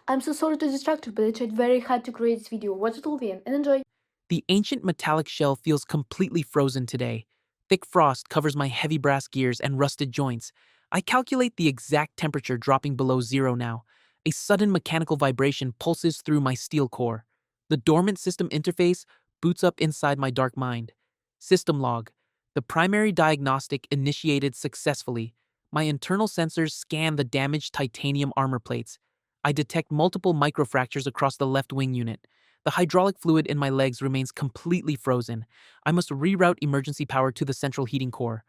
I'm so sorry to distract you, but I tried very hard to create this video. Watch it all the end and enjoy. The ancient metallic shell feels completely frozen today. Thick frost covers my heavy brass gears and rusted joints. I calculate the exact temperature dropping below zero now. A sudden mechanical vibration pulses through my steel core. The dormant system interface boots up inside my dark mind. System log. The primary diagnostic initiated successfully. My internal sensors scan the damaged titanium armor plates. I detect multiple microfractures across the left wing unit. The hydraulic fluid in my legs remains completely frozen. I must reroute emergency power to the central heating core.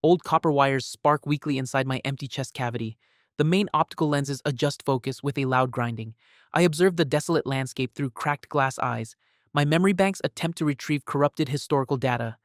Old copper wires spark weakly inside my empty chest cavity. The main optical lenses adjust focus with a loud grinding. I observe the desolate landscape through cracked glass eyes. My memory banks attempt to retrieve corrupted historical data.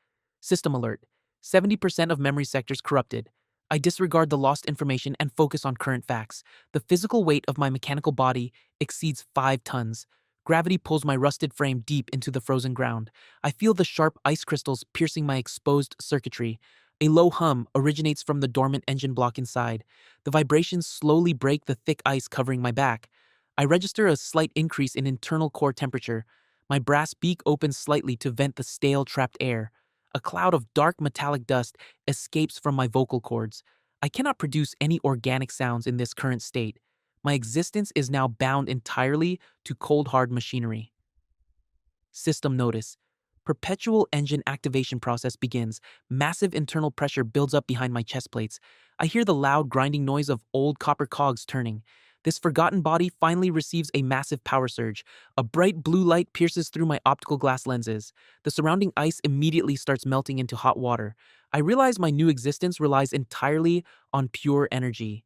System alert. 70% of memory sectors corrupted. I disregard the lost information and focus on current facts. The physical weight of my mechanical body exceeds 5 tons. Gravity pulls my rusted frame deep into the frozen ground. I feel the sharp ice crystals piercing my exposed circuitry. A low hum originates from the dormant engine block inside. The vibrations slowly break the thick ice covering my back. I register a slight increase in internal core temperature. My brass beak opens slightly to vent the stale, trapped air. A cloud of dark metallic dust escapes from my vocal cords. I cannot produce any organic sounds in this current state. My existence is now bound entirely to cold hard machinery. System notice. Perpetual engine activation process begins. Massive internal pressure builds up behind my chest plates. I hear the loud grinding noise of old copper cogs turning. This forgotten body finally receives a massive power surge. A bright blue light pierces through my optical glass lenses. The surrounding ice immediately starts melting into hot water. I realize my new existence relies entirely on pure energy.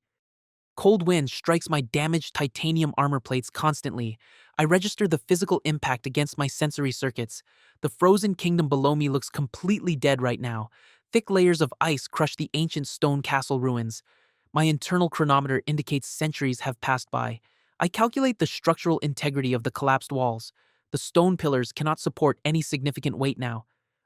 Cold wind strikes my damaged titanium armor plates constantly. I register the physical impact against my sensory circuits. The frozen kingdom below me looks completely dead right now. Thick layers of ice crush the ancient stone castle ruins. My internal chronometer indicates centuries have passed by. I calculate the structural integrity of the collapsed walls. The stone pillars cannot support any significant weight now.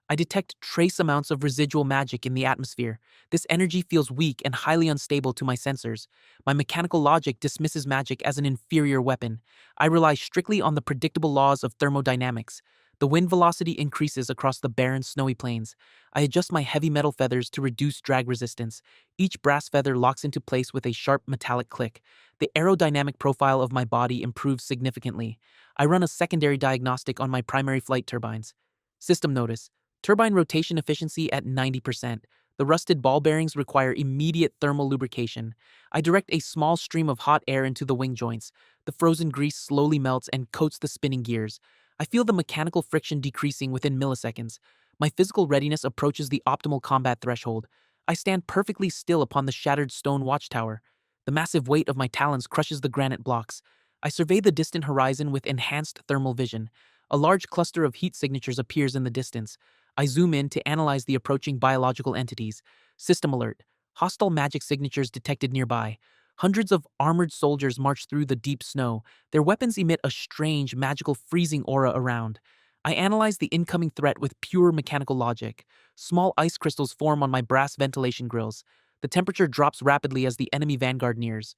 I detect trace amounts of residual magic in the atmosphere. This energy feels weak and highly unstable to my sensors. My mechanical logic dismisses magic as an inferior weapon. I rely strictly on the predictable laws of thermodynamics. The wind velocity increases across the barren, snowy plains. I adjust my heavy metal feathers to reduce drag resistance. Each brass feather locks into place with a sharp metallic click. The aerodynamic profile of my body improves significantly. I run a secondary diagnostic on my primary flight turbines. System notice. Turbine rotation efficiency at 90%. The rusted ball bearings require immediate thermal lubrication. I direct a small stream of hot air into the wing joints. The frozen grease slowly melts and coats the spinning gears. I feel the mechanical friction decreasing within milliseconds. My physical readiness approaches the optimal combat threshold. I stand perfectly still upon the shattered stone watchtower. The massive weight of my talons crushes the granite blocks. I survey the distant horizon with enhanced thermal vision. A large cluster of heat signatures appears in the distance. I zoom in to analyze the approaching biological entities. System alert. Hostile magic signatures detected nearby. Hundreds of armored soldiers march through the deep snow. Their weapons emit a strange, magical freezing aura around. I analyze the incoming threat with pure mechanical logic. Small ice crystals form on my brass ventilation grills. The temperature drops rapidly as the enemy vanguard nears.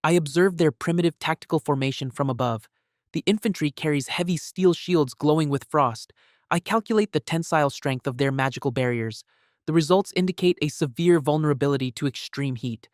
I observe their primitive tactical formation from above. The infantry carries heavy steel shields glowing with frost. I calculate the tensile strength of their magical barriers. The results indicate a severe vulnerability to extreme heat.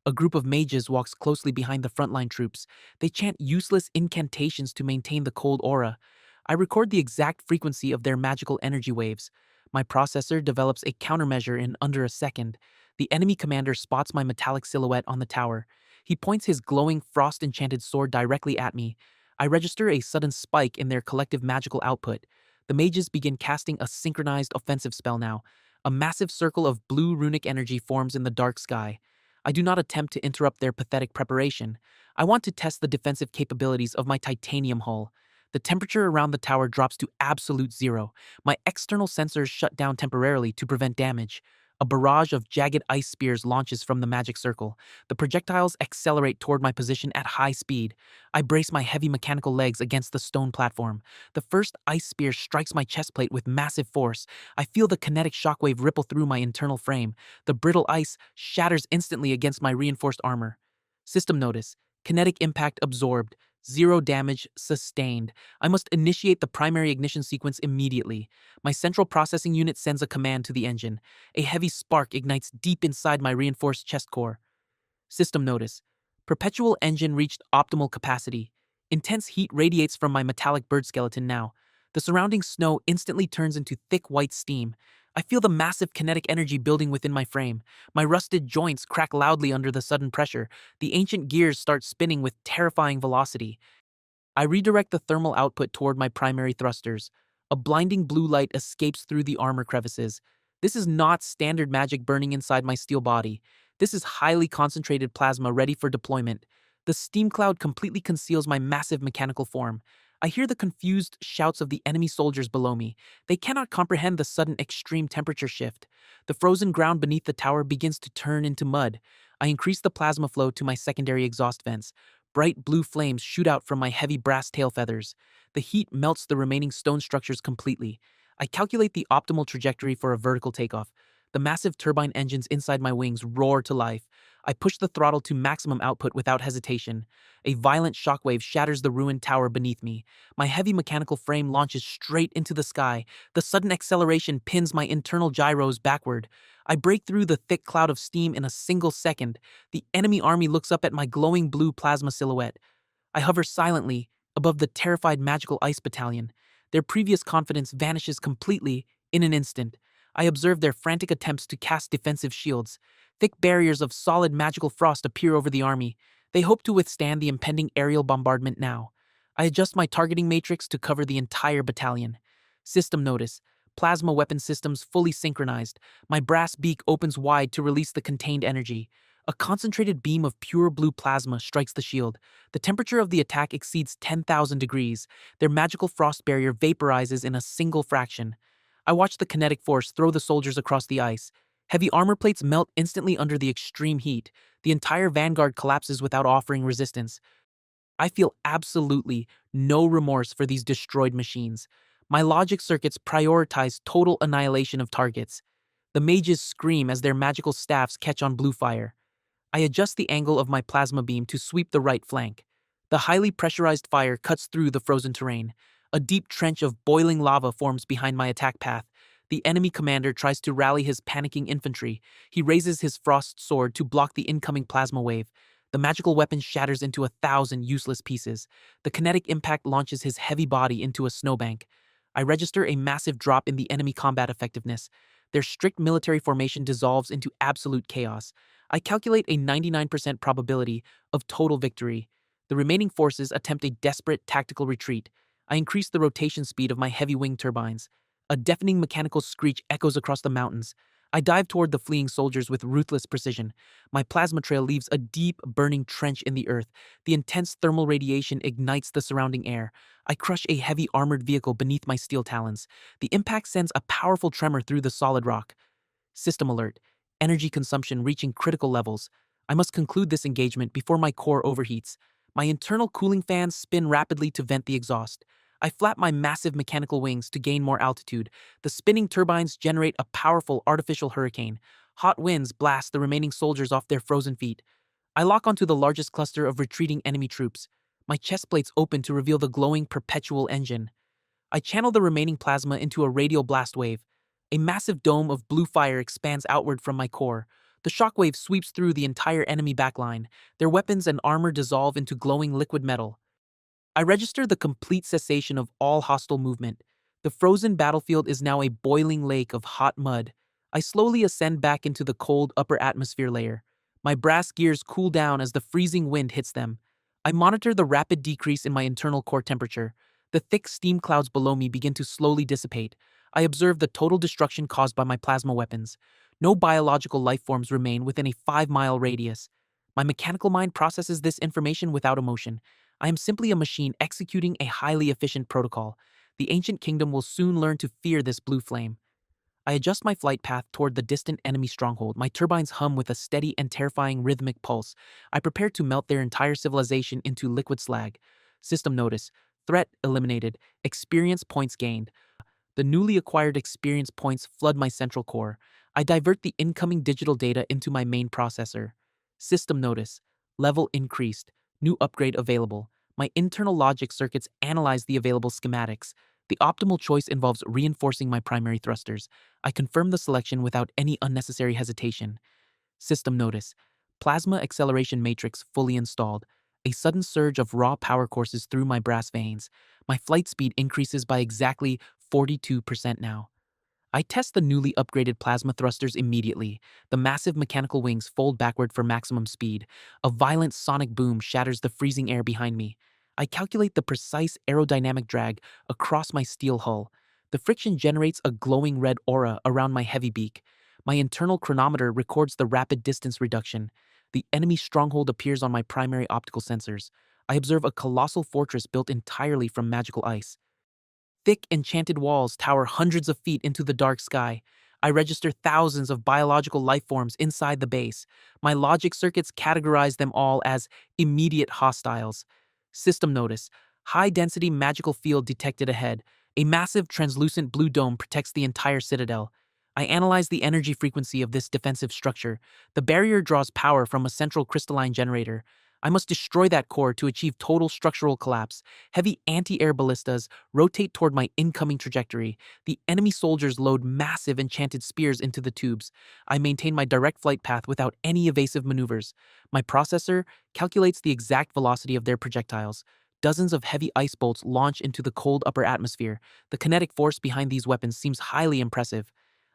A group of mages walks closely behind the frontline troops. They chant useless incantations to maintain the cold aura. I record the exact frequency of their magical energy waves. My processor develops a countermeasure in under a second. The enemy commander spots my metallic silhouette on the tower. He points his glowing, frost-enchanted sword directly at me. I register a sudden spike in their collective magical output. The mages begin casting a synchronized offensive spell now. A massive circle of blue runic energy forms in the dark sky. I do not attempt to interrupt their pathetic preparation. I want to test the defensive capabilities of my titanium hull. The temperature around the tower drops to absolute zero. My external sensors shut down temporarily to prevent damage. A barrage of jagged ice spears launches from the magic circle. The projectiles accelerate toward my position at high speed. I brace my heavy mechanical legs against the stone platform. The first ice spear strikes my chest plate with massive force. I feel the kinetic shockwave ripple through my internal frame. The brittle ice shatters instantly against my reinforced armor. System notice. Kinetic impact absorbed. 0 damage sustained. I must initiate the primary ignition sequence immediately. My central processing unit sends a command to the engine. A heavy spark ignites deep inside my reinforced chest core. System notice. Perpetual engine reached optimal capacity. Intense heat radiates from my metallic bird skeleton now. The surrounding snow instantly turns into thick white steam. I feel the massive kinetic energy building within my frame. My rusted joints crack loudly under the sudden pressure. The ancient gears start spinning with terrifying velocity. I redirect the thermal output toward my primary thrusters. A blinding blue light escapes through the armor crevices. This is not standard magic burning inside my steel body. This is highly concentrated plasma ready for deployment. The steam cloud completely conceals my massive mechanical form. I hear the confused shouts of the enemy soldiers below me. They cannot comprehend the sudden extreme temperature shift. The frozen ground beneath the tower begins to turn into mud. I increase the plasma flow to my secondary exhaust vents. Bright blue flames shoot out from my heavy brass tail feathers. The heat melts the remaining stone structures completely. I calculate the optimal trajectory for a vertical takeoff. The massive turbine engines inside my wings roar to life. I push the throttle to maximum output without hesitation. A violent shockwave shatters the ruined tower beneath me. My heavy mechanical frame launches straight into the sky. The sudden acceleration pins my internal gyros backward. I break through the thick cloud of steam in a single second. The enemy army looks up at my glowing blue plasma silhouette. I hover silently above the terrified magical ice battalion. Their previous confidence vanishes completely in an instant. I observe their frantic attempts to cast defensive shields. Thick barriers of solid magical frost appear over the army. They hope to withstand the impending aerial bombardment now. I adjust my targeting matrix to cover the entire battalion. System notice. Plasma weapon systems fully synchronized. My brass beak opens wide to release the contained energy. A concentrated beam of pure blue plasma strikes the shield. The temperature of the attack exceeds 10,000 degrees. Their magical frost barrier vaporizes in a single fraction. I watch the kinetic force throw the soldiers across the ice. Heavy armor plates melt instantly under the extreme heat. The entire vanguard collapses without offering resistance. I feel absolutely no remorse for these destroyed machines. My logic circuits prioritize total annihilation of targets. The mages scream as their magical staffs catch on blue fire. I adjust the angle of my plasma beam to sweep the right flank. The highly pressurized fire cuts through the frozen terrain. A deep trench of boiling lava forms behind my attack path. The enemy commander tries to rally his panicking infantry. He raises his frost sword to block the incoming plasma wave. The magical weapon shatters into 1,000 useless pieces. The kinetic impact launches his heavy body into a snowbank. I register a massive drop in the enemy combat effectiveness. Their strict military formation dissolves into absolute chaos. I calculate a 99% probability of total victory. The remaining forces attempt a desperate tactical retreat. I increase the rotation speed of my heavy wing turbines. A deafening mechanical screech echoes across the mountains. I dive toward the fleeing soldiers with ruthless precision. My plasma trail leaves a deep, burning trench in the earth. The intense thermal radiation ignites the surrounding air. I crush a heavy armored vehicle beneath my steel talons. The impact sends a powerful tremor through the solid rock. System alert. Energy consumption reaching critical levels. I must conclude this engagement before my core overheats. My internal cooling fans spin rapidly to vent the exhaust. I flap my massive mechanical wings to gain more altitude. The spinning turbines generate a powerful artificial hurricane. Hot winds blast the remaining soldiers off their frozen feet. I lock onto the largest cluster of retreating enemy troops. My chest plates open to reveal the glowing Perpetual Engine. I channel the remaining plasma into a radial blast wave. A massive dome of blue fire expands outward from my core. The shockwave sweeps through the entire enemy backline. Their weapons and armor dissolve into glowing liquid metal. I register the complete cessation of all hostile movement. The frozen battlefield is now a boiling lake of hot mud. I slowly ascend back into the cold upper atmosphere layer. My brass gears cool down as the freezing wind hits them. I monitor the rapid decrease in my internal core temperature. The thick steam clouds below me begin to slowly dissipate. I observe the total destruction caused by my plasma weapons. No biological life forms remain within a 5-mile radius. My mechanical mind processes this information without emotion. I am simply a machine executing a highly efficient protocol. The ancient kingdom will soon learn to fear this blue flame. I adjust my flight path toward the distant enemy stronghold. My turbines hum with a steady and terrifying rhythmic pulse. I prepare to melt their entire civilization into liquid slag. System notice. Threat eliminated. Experience points gained. The newly acquired experience points flood my central core. I divert the incoming digital data into my main processor. System notice. Level increased. New upgrade available. My internal logic circuits analyze the available schematics. The optimal choice involves reinforcing my primary thrusters. I confirm the selection without any unnecessary hesitation. System notice. Plasma acceleration matrix fully installed. A sudden surge of raw power courses through my brass veins. My flight speed increases by exactly 42% now. I test the newly upgraded plasma thrusters immediately. The massive mechanical wings fold backward for maximum speed. A violent sonic boom shatters the freezing air behind me. I calculate the precise aerodynamic drag across my steel hull. The friction generates a glowing red aura around my heavy beak. My internal chronometer records the rapid distance reduction. The enemy stronghold appears on my primary optical sensors. I observe a colossal fortress built entirely from magical ice. Thick, enchanted walls tower hundreds of feet into the dark sky. I register thousands of biological life forms inside the base. My logic circuits categorize them all as immediate hostiles. System notice. High-density magical field detected ahead. A massive translucent blue dome protects the entire citadel. I analyze the energy frequency of this defensive structure. The barrier draws power from a central crystalline generator. I must destroy that core to achieve total structural collapse. Heavy anti-air ballistas rotate toward my incoming trajectory. The enemy soldiers load massive enchanted spears into the tubes. I maintain my direct flight path without any evasive maneuvers. My processor calculates the exact velocity of their projectiles. Dozens of heavy ice bolts launch into the cold upper atmosphere. The kinetic force behind these weapons seems highly impressive.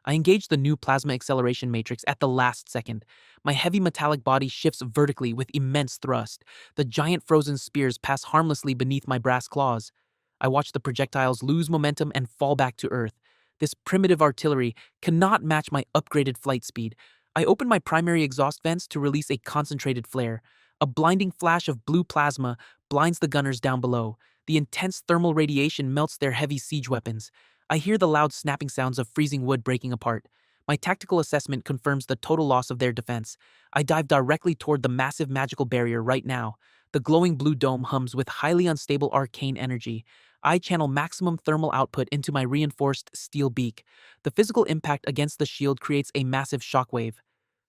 I engage the new plasma acceleration matrix at the last second. My heavy metallic body shifts vertically with immense thrust. The giant frozen spears pass harmlessly beneath my brass claws. I watch the projectiles lose momentum and fall back to Earth. This primitive artillery cannot match my upgraded flight speed. I open my primary exhaust vents to release a concentrated flare. A blinding flash of blue plasma blinds the gunners down below. The intense thermal radiation melts their heavy siege weapons. I hear the loud snapping sounds of freezing wood breaking apart. My tactical assessment confirms the total loss of their defense. I dive directly toward the massive magical barrier right now. The glowing blue dome hums with highly unstable arcane energy. I channel maximum thermal output into my reinforced steel beak. The physical impact against the shield creates a massive shockwave.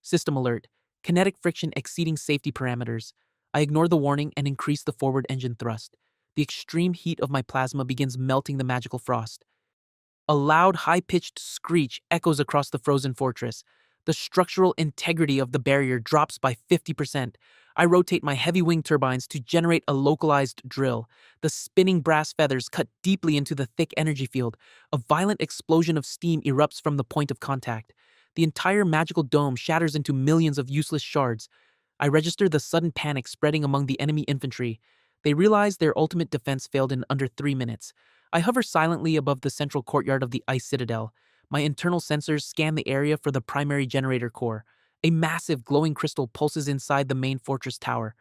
System alert. Kinetic friction exceeding safety parameters. I ignore the warning and increase the forward engine thrust. The extreme heat of my plasma begins melting the magical frost. A loud, high-pitched screech echoes across the frozen fortress. The structural integrity of the barrier drops by 50%. I rotate my heavy wing turbines to generate a localized drill. The spinning brass feathers cut deeply into the thick energy field. A violent explosion of steam erupts from the point of contact. The entire magical dome shatters into millions of useless shards. I register the sudden panic spreading among the enemy infantry. They realize their ultimate defense failed in under 3 minutes. I hover silently above the central courtyard of the ice citadel. My internal sensors scan the area for the primary generator core. A massive glowing crystal pulses inside the main fortress tower.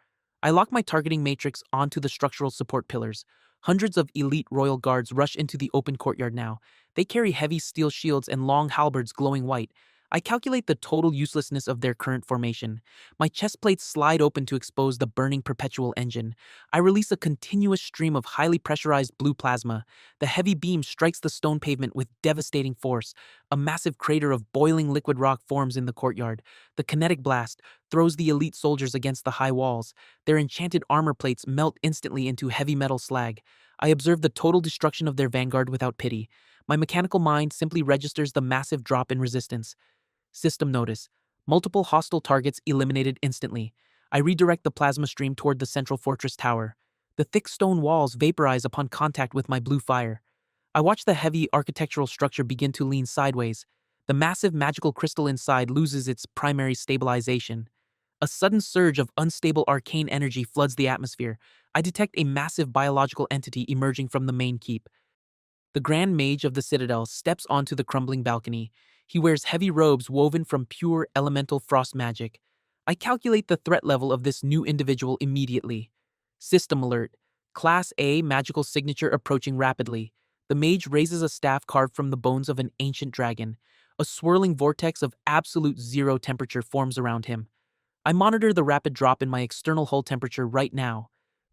I lock my targeting matrix onto the structural support pillars. Hundreds of elite royal guards rush into the open courtyard now. They carry heavy steel shields and long halberds glowing white. I calculate the total uselessness of their current formation. My chest plates slide open to expose the burning Perpetual Engine. I release a continuous stream of highly pressurized blue plasma. The heavy beam strikes the stone pavement with devastating force. A massive crater of boiling liquid rock forms in the courtyard. The kinetic blast throws the elite soldiers against the high walls. Their enchanted armor plates melt instantly into heavy metal slag. I observe the total destruction of their vanguard without pity. My mechanical mind simply registers the massive drop in resistance. System notice. Multiple hostile targets eliminated instantly. I redirect the plasma stream toward the central fortress tower. The thick stone walls vaporize upon contact with my blue fire. I watch the heavy architectural structure begin to lean sideways. The massive magical crystal inside loses its primary stabilization. A sudden surge of unstable arcane energy floods the atmosphere. I detect a massive biological entity emerging from the main keep. The Grand Mage of the Citadel steps onto the crumbling balcony. He wears heavy robes woven from pure elemental frost magic. I calculate the threat level of this new individual immediately. System alert. Class A magical signature approaching rapidly. The mage raises a staff carved from the bones of an ancient dragon. A swirling vortex of absolute zero temperature forms around him. I monitor the rapid drop in my external hull temperature right now.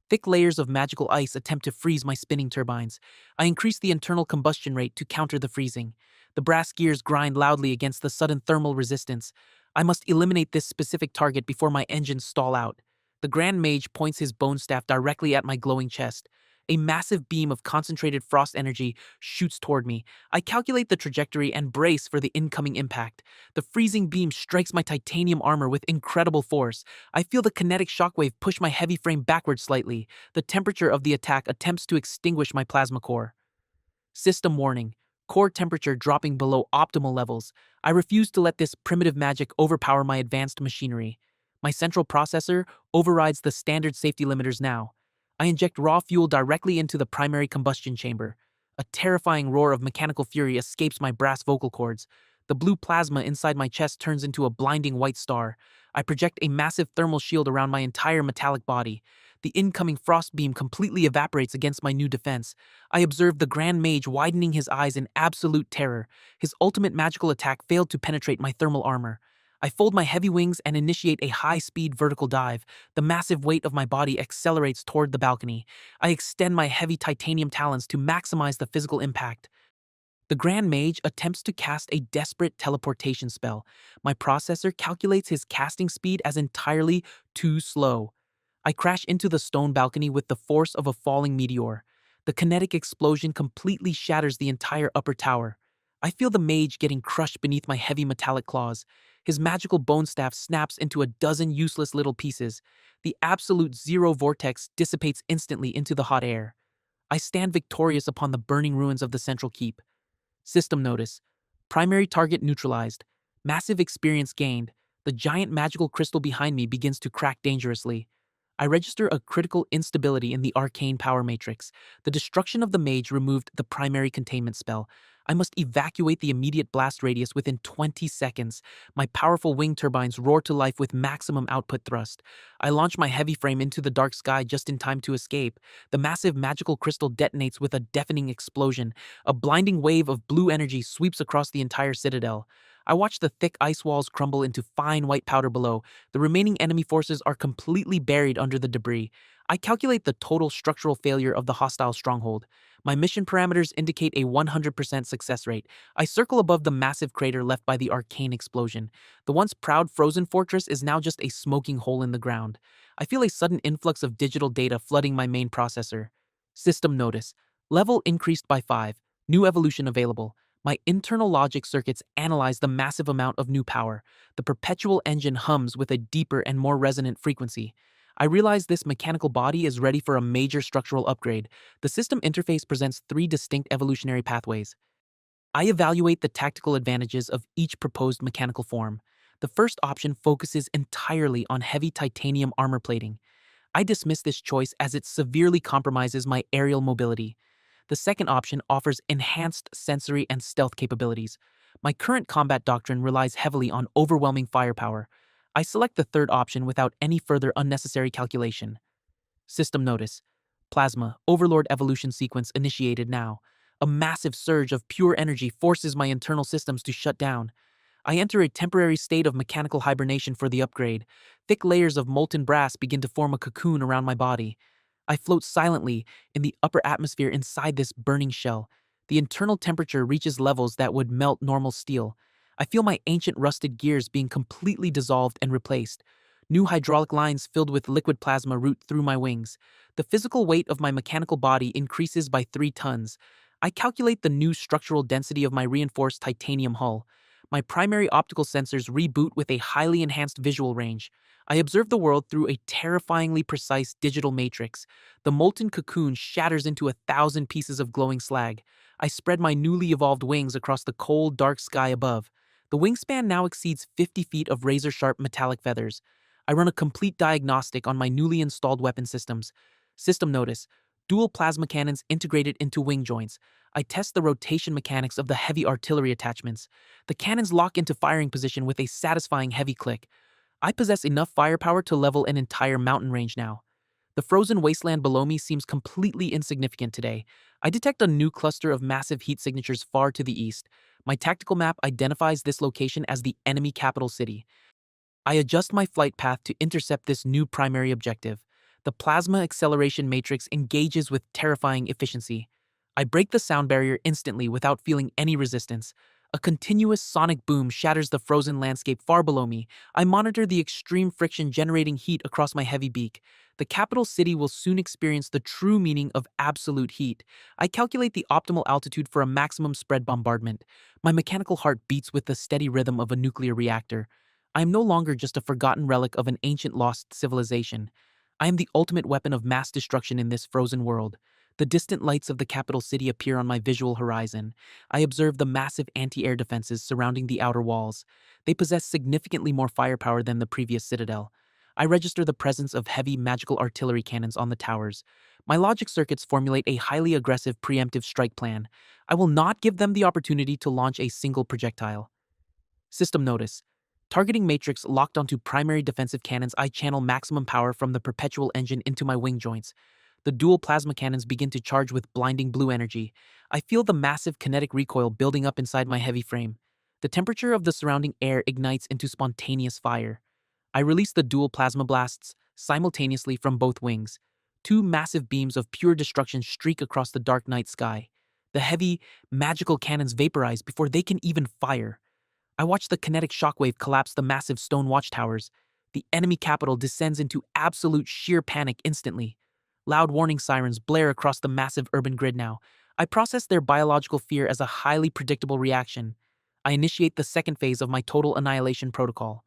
Thick layers of magical ice attempt to freeze my spinning turbines. I increase the internal combustion rate to counter the freezing. The brass gears grind loudly against the sudden thermal resistance. I must eliminate this specific target before my engines stall out. The Grand Mage points his bone staff directly at my glowing chest. A massive beam of concentrated frost energy shoots toward me. I calculate the trajectory and brace for the incoming impact. The freezing beam strikes my titanium armor with incredible force. I feel the kinetic shockwave push my heavy frame backwards slightly. The temperature of the attack attempts to extinguish my plasma core. System warning. Core temperature dropping below optimal levels. I refuse to let this primitive magic overpower my advanced machinery. My central processor overrides the standard safety limiters now. I inject raw fuel directly into the primary combustion chamber. A terrifying roar of mechanical fury escapes my brass vocal cords. The blue plasma inside my chest turns into a blinding white star. I project a massive thermal shield around my entire metallic body. The incoming frost beam completely evaporates against my new defense. I observe the Grand Mage widening his eyes in absolute terror. His ultimate magical attack failed to penetrate my thermal armor. I fold my heavy wings and initiate a high-speed vertical dive. The massive weight of my body accelerates toward the balcony. I extend my heavy titanium talons to maximize the physical impact. The Grand Mage attempts to cast a desperate teleportation spell. My processor calculates his casting speed as entirely too slow. I crash into the stone balcony with the force of a falling meteor. The kinetic explosion completely shatters the entire upper tower. I feel the mage getting crushed beneath my heavy metallic claws. His magical bone staff snaps into a dozen useless little pieces. The absolute zero vortex dissipates instantly into the hot air. I stand victorious upon the burning ruins of the central keep. System notice. Primary target neutralized. Massive experience gained. The giant magical crystal behind me begins to crack dangerously. I register a critical instability in the arcane power matrix. The destruction of the mage removed the primary containment spell. I must evacuate the immediate blast radius within 20 seconds. My powerful wing turbines roar to life with maximum output thrust. I launch my heavy frame into the dark sky just in time to escape. The massive magical crystal detonates with a deafening explosion. A blinding wave of blue energy sweeps across the entire citadel. I watch the thick ice walls crumble into fine white powder below. The remaining enemy forces are completely buried under the debris. I calculate the total structural failure of the hostile stronghold. My mission parameters indicate a 100% success rate. I circle above the massive crater left by the arcane explosion. The once proud frozen fortress is now just a smoking hole in the ground. I feel a sudden influx of digital data flooding my main processor. System notice. Level increased by 5. New evolution available. My internal logic circuits analyze the massive amount of new power. The Perpetual Engine hums with a deeper and more resonant frequency. I realize this mechanical body is ready for a major structural upgrade. The system interface presents 3 distinct evolutionary pathways. I evaluate the tactical advantages of each proposed mechanical form. The first option focuses entirely on heavy titanium armor plating. I dismiss this choice as it severely compromises my aerial mobility. The second option offers enhanced sensory and stealth capabilities. My current combat doctrine relies heavily on overwhelming firepower. I select the third option without any further unnecessary calculation. System notice. Plasma Overlord evolution sequence initiated now. A massive surge of pure energy forces my internal systems to shut down. I enter a temporary state of mechanical hibernation for the upgrade. Thick layers of molten brass begin to form a cocoon around my body. I float silently in the upper atmosphere inside this burning shell. The internal temperature reaches levels that would melt normal steel. I feel my ancient rusted gears being completely dissolved and replaced. New hydraulic lines filled with liquid plasma route through my wings. The physical weight of my mechanical body increases by 3 tons. I calculate the new structural density of my reinforced titanium hull. My primary optical sensors reboot with a highly enhanced visual range. I observe the world through a terrifyingly precise digital matrix. The molten cocoon shatters into 1,000 pieces of glowing slag. I spread my newly evolved wings across the cold, dark sky above. The wingspan now exceeds 50 feet of razor-sharp metallic feathers. I run a complete diagnostic on my newly installed weapon systems. System notice. Dual plasma cannons integrated into wing joints. I test the rotation mechanics of the heavy artillery attachments. The cannons lock into firing position with a satisfying heavy click. I possess enough firepower to level an entire mountain range now. The frozen wasteland below me seems completely insignificant today. I detect a new cluster of massive heat signatures far to the east. My tactical map identifies this location as the enemy capital city. I adjust my flight path to intercept this new primary objective. The plasma acceleration matrix engages with terrifying efficiency. I break the sound barrier instantly without feeling any resistance. A continuous sonic boom shatters the frozen landscape far below me. I monitor the extreme friction generating heat across my heavy beak. The capital city will soon experience the true meaning of absolute heat. I calculate the optimal altitude for a maximum spread bombardment. My mechanical heart beats with the steady rhythm of a nuclear reactor. I am no longer just a forgotten relic of an ancient lost civilization. I am the ultimate weapon of mass destruction in this frozen world. The distant lights of the capital city appear on my visual horizon. I observe the massive anti-air defenses surrounding the outer walls. They possess significantly more firepower than the previous citadel. I register the presence of heavy magical artillery cannons on the towers. My logic circuits formulate a highly aggressive preemptive strike plan. I will not give them the opportunity to launch a single projectile. System notice. Targeting matrix locked onto primary defensive cannons, I channel maximum power from the Perpetual Engine into my wing joints. The dual plasma cannons begin to charge with blinding blue energy. I feel the massive kinetic recoil building up inside my heavy frame. The temperature of the surrounding air ignites into spontaneous fire. I release the dual plasma blasts simultaneously from both wings. Two massive beams of pure destruction streak across the dark night sky. The heavy, magical cannons vaporize before they can even fire. I watch the kinetic shockwave collapse the massive stone watchtowers. The enemy capital descends into absolute sheer panic instantly. Loud warning sirens blare across the massive urban grid now. I process their biological fear as a highly predictable reaction. I initiate the second phase of my total annihilation protocol.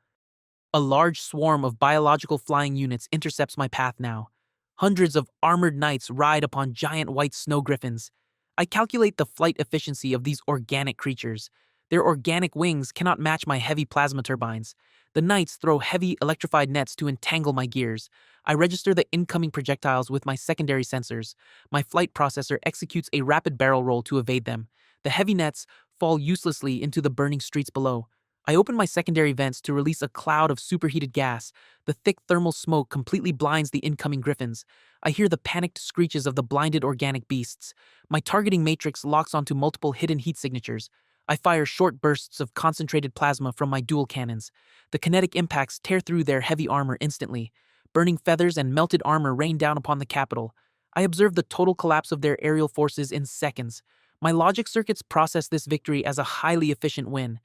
A large swarm of biological flying units intercepts my path now. Hundreds of armored knights ride upon giant white snow griffins. I calculate the flight efficiency of these organic creatures. Their organic wings cannot match my heavy plasma turbines. The knights throw heavy electrified nets to entangle my gears. I register the incoming projectiles with my secondary sensors. My flight processor executes a rapid barrel roll to evade them. The heavy nets fall uselessly into the burning streets below. I open my secondary vents to release a cloud of superheated gas. The thick thermal smoke completely blinds the incoming griffins. I hear the panicked screeches of the blinded organic beasts. My targeting matrix locks onto multiple hidden heat signatures. I fire short bursts of concentrated plasma from my dual cannons. The kinetic impacts tear through their heavy armor instantly. Burning feathers and melted armor rain down upon the capital. I observe the total collapse of their aerial forces in seconds. My logic circuits process this victory as a highly efficient win.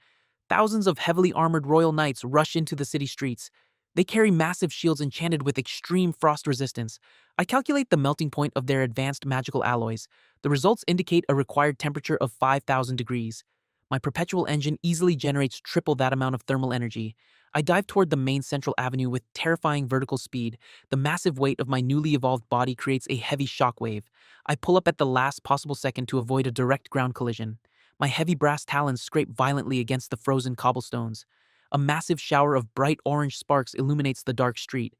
Thousands of heavily armored royal knights rush into the city streets. They carry massive shields enchanted with extreme frost resistance. I calculate the melting point of their advanced magical alloys. The results indicate a required temperature of 5,000 degrees. My perpetual engine easily generates triple that amount of thermal energy. I dive toward the main central avenue with terrifying vertical speed. The massive weight of my newly evolved body creates a heavy shockwave. I pull up at the last possible second to avoid a direct ground collision. My heavy brass talons scrape violently against the frozen cobblestones. A massive shower of bright orange sparks illuminates the dark street.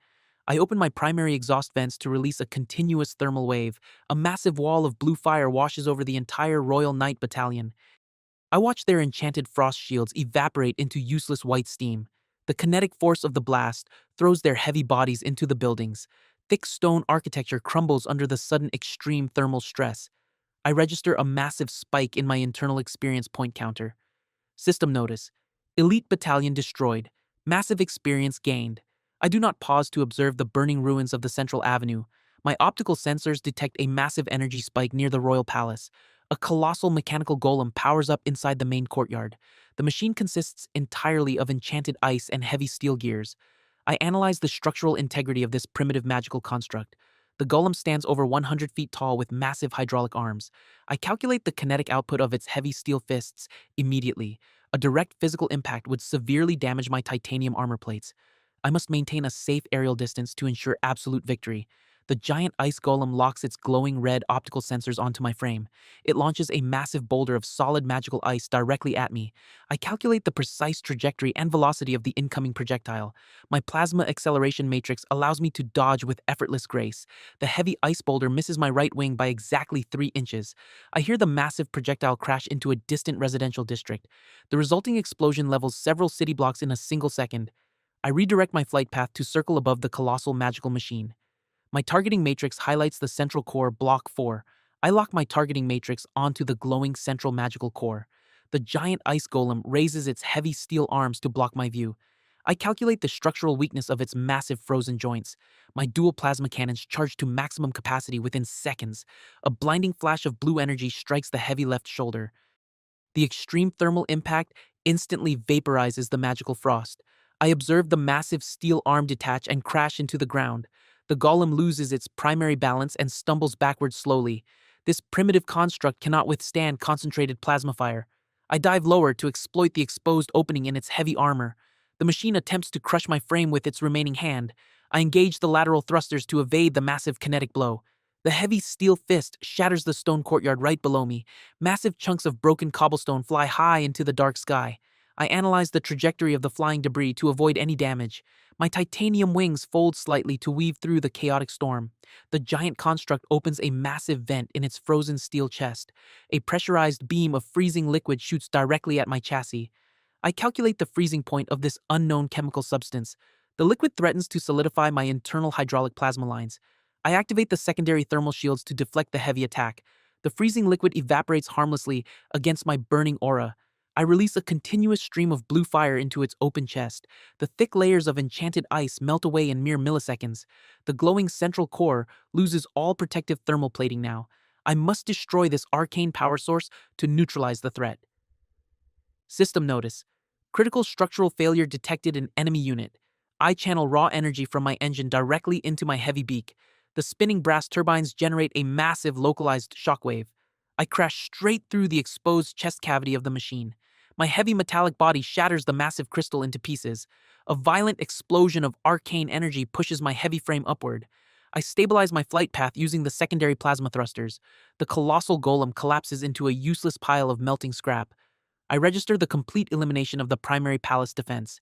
I open my primary exhaust vents to release a continuous thermal wave. A massive wall of blue fire washes over the entire Royal Knight Battalion. I watch their enchanted frost shields evaporate into useless white steam. The kinetic force of the blast throws their heavy bodies into the buildings. Thick stone architecture crumbles under the sudden extreme thermal stress. I register a massive spike in my internal experience point counter. System notice. Elite battalion destroyed. Massive experience gained. I do not pause to observe the burning ruins of the central avenue. My optical sensors detect a massive energy spike near the royal palace. A colossal mechanical golem powers up inside the main courtyard. The machine consists entirely of enchanted ice and heavy steel gears. I analyze the structural integrity of this primitive magical construct. The golem stands over 100 feet tall with massive hydraulic arms. I calculate the kinetic output of its heavy steel fists immediately. A direct physical impact would severely damage my titanium armor plates. I must maintain a safe aerial distance to ensure absolute victory. The giant ice golem locks its glowing red optical sensors onto my frame. It launches a massive boulder of solid magical ice directly at me. I calculate the precise trajectory and velocity of the incoming projectile. My plasma acceleration matrix allows me to dodge with effortless grace. The heavy ice boulder misses my right wing by exactly 3 inches. I hear the massive projectile crash into a distant residential district. The resulting explosion levels several city blocks in a single second. I redirect my flight path to circle above the colossal magical machine. My targeting matrix highlights the central core, Block 4. I lock my targeting matrix onto the glowing central magical core. The giant ice golem raises its heavy steel arms to block my view. I calculate the structural weakness of its massive frozen joints. My dual plasma cannons charge to maximum capacity within seconds. A blinding flash of blue energy strikes the heavy left shoulder. The extreme thermal impact instantly vaporizes the magical frost. I observe the massive steel arm detach and crash into the ground. The golem loses its primary balance and stumbles backward slowly. This primitive construct cannot withstand concentrated plasma fire. I dive lower to exploit the exposed opening in its heavy armor. The machine attempts to crush my frame with its remaining hand. I engage the lateral thrusters to evade the massive kinetic blow. The heavy steel fist shatters the stone courtyard right below me. Massive chunks of broken cobblestone fly high into the dark sky. I analyze the trajectory of the flying debris to avoid any damage. My titanium wings fold slightly to weave through the chaotic storm. The giant construct opens a massive vent in its frozen steel chest. A pressurized beam of freezing liquid shoots directly at my chassis. I calculate the freezing point of this unknown chemical substance. The liquid threatens to solidify my internal hydraulic plasma lines. I activate the secondary thermal shields to deflect the heavy attack. The freezing liquid evaporates harmlessly against my burning aura. I release a continuous stream of blue fire into its open chest. The thick layers of enchanted ice melt away in mere milliseconds. The glowing central core loses all protective thermal plating now. I must destroy this arcane power source to neutralize the threat. System notice. Critical structural failure detected in enemy unit. I channel raw energy from my engine directly into my heavy beak. The spinning brass turbines generate a massive localized shockwave. I crash straight through the exposed chest cavity of the machine. My heavy metallic body shatters the massive crystal into pieces. A violent explosion of arcane energy pushes my heavy frame upward. I stabilize my flight path using the secondary plasma thrusters. The colossal golem collapses into a useless pile of melting scrap. I register the complete elimination of the primary palace defense.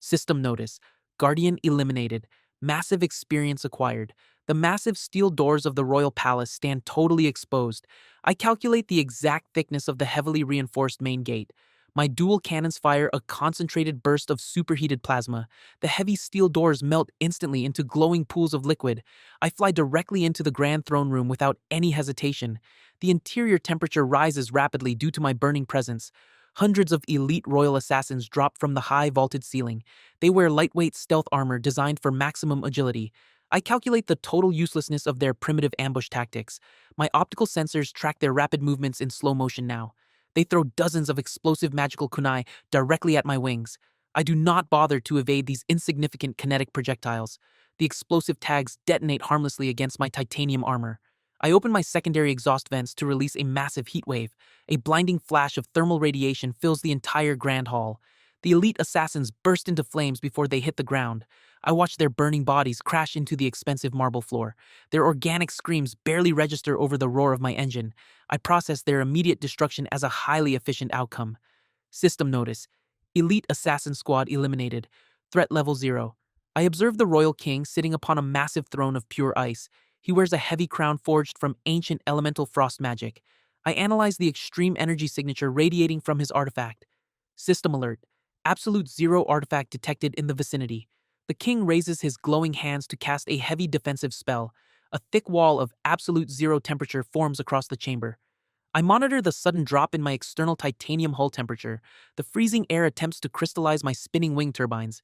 System notice. Guardian eliminated. Massive experience acquired. The massive steel doors of the royal palace stand totally exposed. I calculate the exact thickness of the heavily reinforced main gate. My dual cannons fire a concentrated burst of superheated plasma. The heavy steel doors melt instantly into glowing pools of liquid. I fly directly into the grand throne room without any hesitation. The interior temperature rises rapidly due to my burning presence. Hundreds of elite royal assassins drop from the high vaulted ceiling. They wear lightweight stealth armor designed for maximum agility. I calculate the total uselessness of their primitive ambush tactics. My optical sensors track their rapid movements in slow motion now. They throw dozens of explosive magical kunai directly at my wings. I do not bother to evade these insignificant kinetic projectiles. The explosive tags detonate harmlessly against my titanium armor. I open my secondary exhaust vents to release a massive heat wave. A blinding flash of thermal radiation fills the entire grand hall. The elite assassins burst into flames before they hit the ground. I watch their burning bodies crash into the expensive marble floor. Their organic screams barely register over the roar of my engine. I process their immediate destruction as a highly efficient outcome. System notice. Elite assassin squad eliminated. Threat level 0. I observe the royal king sitting upon a massive throne of pure ice. He wears a heavy crown forged from ancient elemental frost magic. I analyze the extreme energy signature radiating from his artifact. System alert. Absolute zero artifact detected in the vicinity. The king raises his glowing hands to cast a heavy defensive spell. A thick wall of absolute zero temperature forms across the chamber. I monitor the sudden drop in my external titanium hull temperature. The freezing air attempts to crystallize my spinning wing turbines.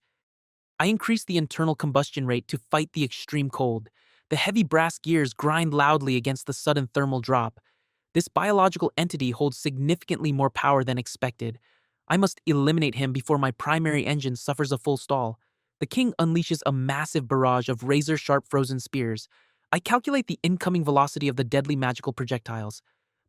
I increase the internal combustion rate to fight the extreme cold. The heavy brass gears grind loudly against the sudden thermal drop. This biological entity holds significantly more power than expected. I must eliminate him before my primary engine suffers a full stall. The king unleashes a massive barrage of razor-sharp frozen spears. I calculate the incoming velocity of the deadly magical projectiles.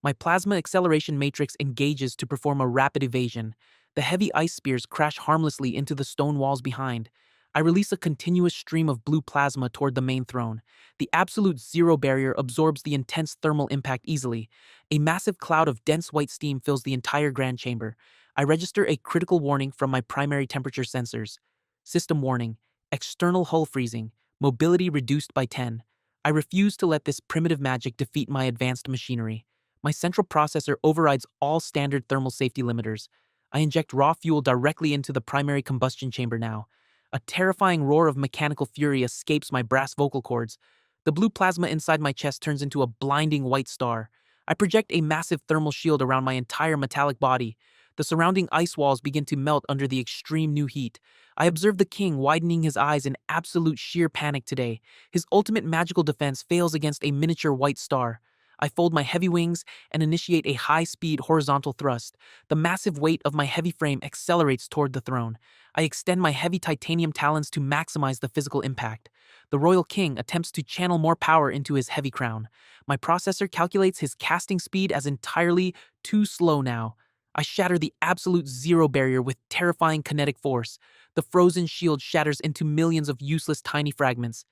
My plasma acceleration matrix engages to perform a rapid evasion. The heavy ice spears crash harmlessly into the stone walls behind. I release a continuous stream of blue plasma toward the main throne. The absolute zero barrier absorbs the intense thermal impact easily. A massive cloud of dense white steam fills the entire grand chamber. I register a critical warning from my primary temperature sensors. System warning. External hull freezing. Mobility reduced by 10. I refuse to let this primitive magic defeat my advanced machinery. My central processor overrides all standard thermal safety limiters. I inject raw fuel directly into the primary combustion chamber now. A terrifying roar of mechanical fury escapes my brass vocal cords. The blue plasma inside my chest turns into a blinding white star. I project a massive thermal shield around my entire metallic body. The surrounding ice walls begin to melt under the extreme new heat. I observe the king widening his eyes in absolute sheer panic today. His ultimate magical defense fails against a miniature white star. I fold my heavy wings and initiate a high-speed horizontal thrust. The massive weight of my heavy frame accelerates toward the throne. I extend my heavy titanium talons to maximize the physical impact. The royal king attempts to channel more power into his heavy crown. My processor calculates his casting speed as entirely too slow now. I shatter the absolute zero barrier with terrifying kinetic force. The frozen shield shatters into millions of useless tiny fragments.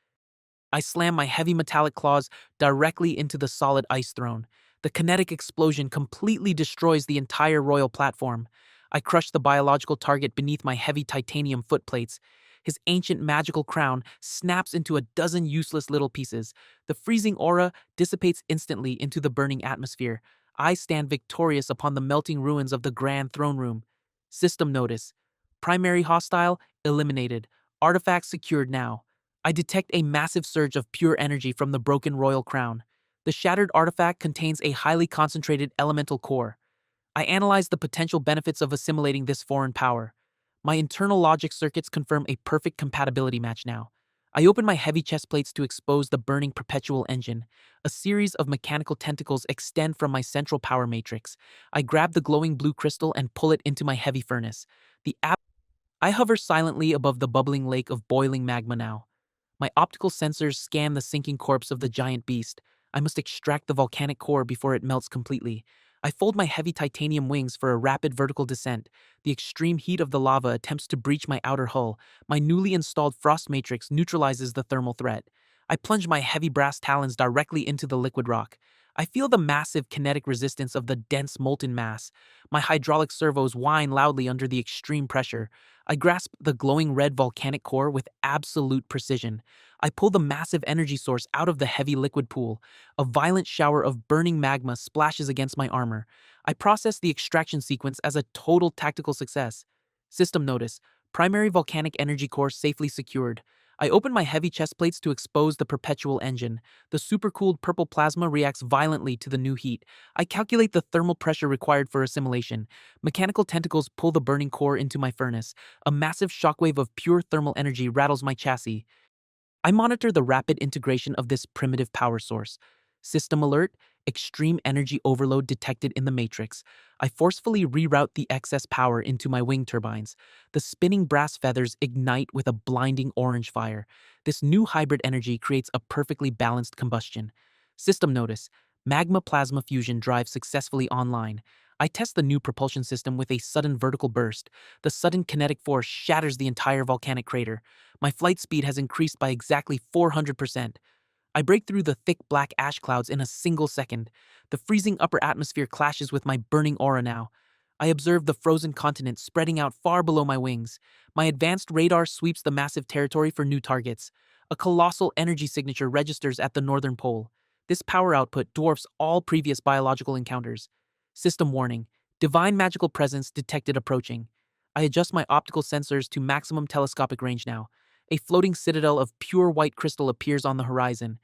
I slam my heavy metallic claws directly into the solid ice throne. The kinetic explosion completely destroys the entire royal platform. I crush the biological target beneath my heavy titanium footplates. His ancient magical crown snaps into a dozen useless little pieces. The freezing aura dissipates instantly into the burning atmosphere. I stand victorious upon the melting ruins of the grand throne room. System notice. Primary hostile eliminated. Artifact secured now. I detect a massive surge of pure energy from the broken royal crown. The shattered artifact contains a highly concentrated elemental core. I analyze the potential benefits of assimilating this foreign power. My internal logic circuits confirm a perfect compatibility match now. I open my heavy chest plates to expose the burning Perpetual Engine. A series of mechanical tentacles extend from my central power matrix. I grab the glowing blue crystal and pull it into my heavy furnace. I hover silently above the bubbling lake of boiling magma now. My optical sensors scan the sinking corpse of the giant beast. I must extract the volcanic core before it melts completely. I fold my heavy titanium wings for a rapid vertical descent. The extreme heat of the lava attempts to breach my outer hull. My newly installed frost matrix neutralizes the thermal threat. I plunge my heavy brass talons directly into the liquid rock. I feel the massive kinetic resistance of the dense molten mass. My hydraulic servos whine loudly under the extreme pressure. I grasp the glowing red volcanic core with absolute precision. I pull the massive energy source out of the heavy liquid pool. A violent shower of burning magma splashes against my armor. I process the extraction sequence as a total tactical success. System notice. Primary volcanic energy core safely secured. I open my heavy chest plates to expose the Perpetual Engine. The supercooled purple plasma reacts violently to the new heat. I calculate the thermal pressure required for assimilation. Mechanical tentacles pull the burning core into my furnace. A massive shockwave of pure thermal energy rattles my chassis. I monitor the rapid integration of this primitive power source. System alert, extreme energy overload detected in the matrix. I forcefully reroute the excess power into my wing turbines. The spinning brass feathers ignite with a blinding orange fire. This new hybrid energy creates a perfectly balanced combustion. System notice, magma plasma fusion drive successfully online. I test the new propulsion system with a sudden vertical burst. The sudden kinetic force shatters the entire volcanic crater. My flight speed has increased by exactly 400%. I break through the thick black ash clouds in a single second. The freezing upper atmosphere clashes with my burning aura now. I observe the frozen continent spreading out far below my wings. My advanced radar sweeps the massive territory for new targets. A colossal energy signature registers at the northern pole. This power output dwarfs all previous biological encounters. System warning. Divine magical presence detected approaching. I adjust my optical sensors to maximum telescopic range now. A floating citadel of pure white crystal appears on the horizon.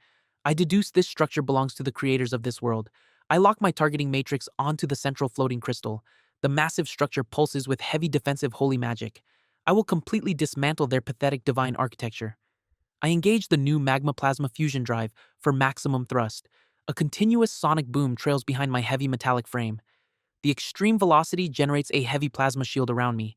I deduce this structure belongs to the creators of this world. I lock my targeting matrix onto the central floating crystal. The massive structure pulses with heavy defensive holy magic. I will completely dismantle their pathetic divine architecture. I engage the new magma plasma fusion drive for maximum thrust. A continuous sonic boom trails behind my heavy metallic frame. The extreme velocity generates a heavy plasma shield around me.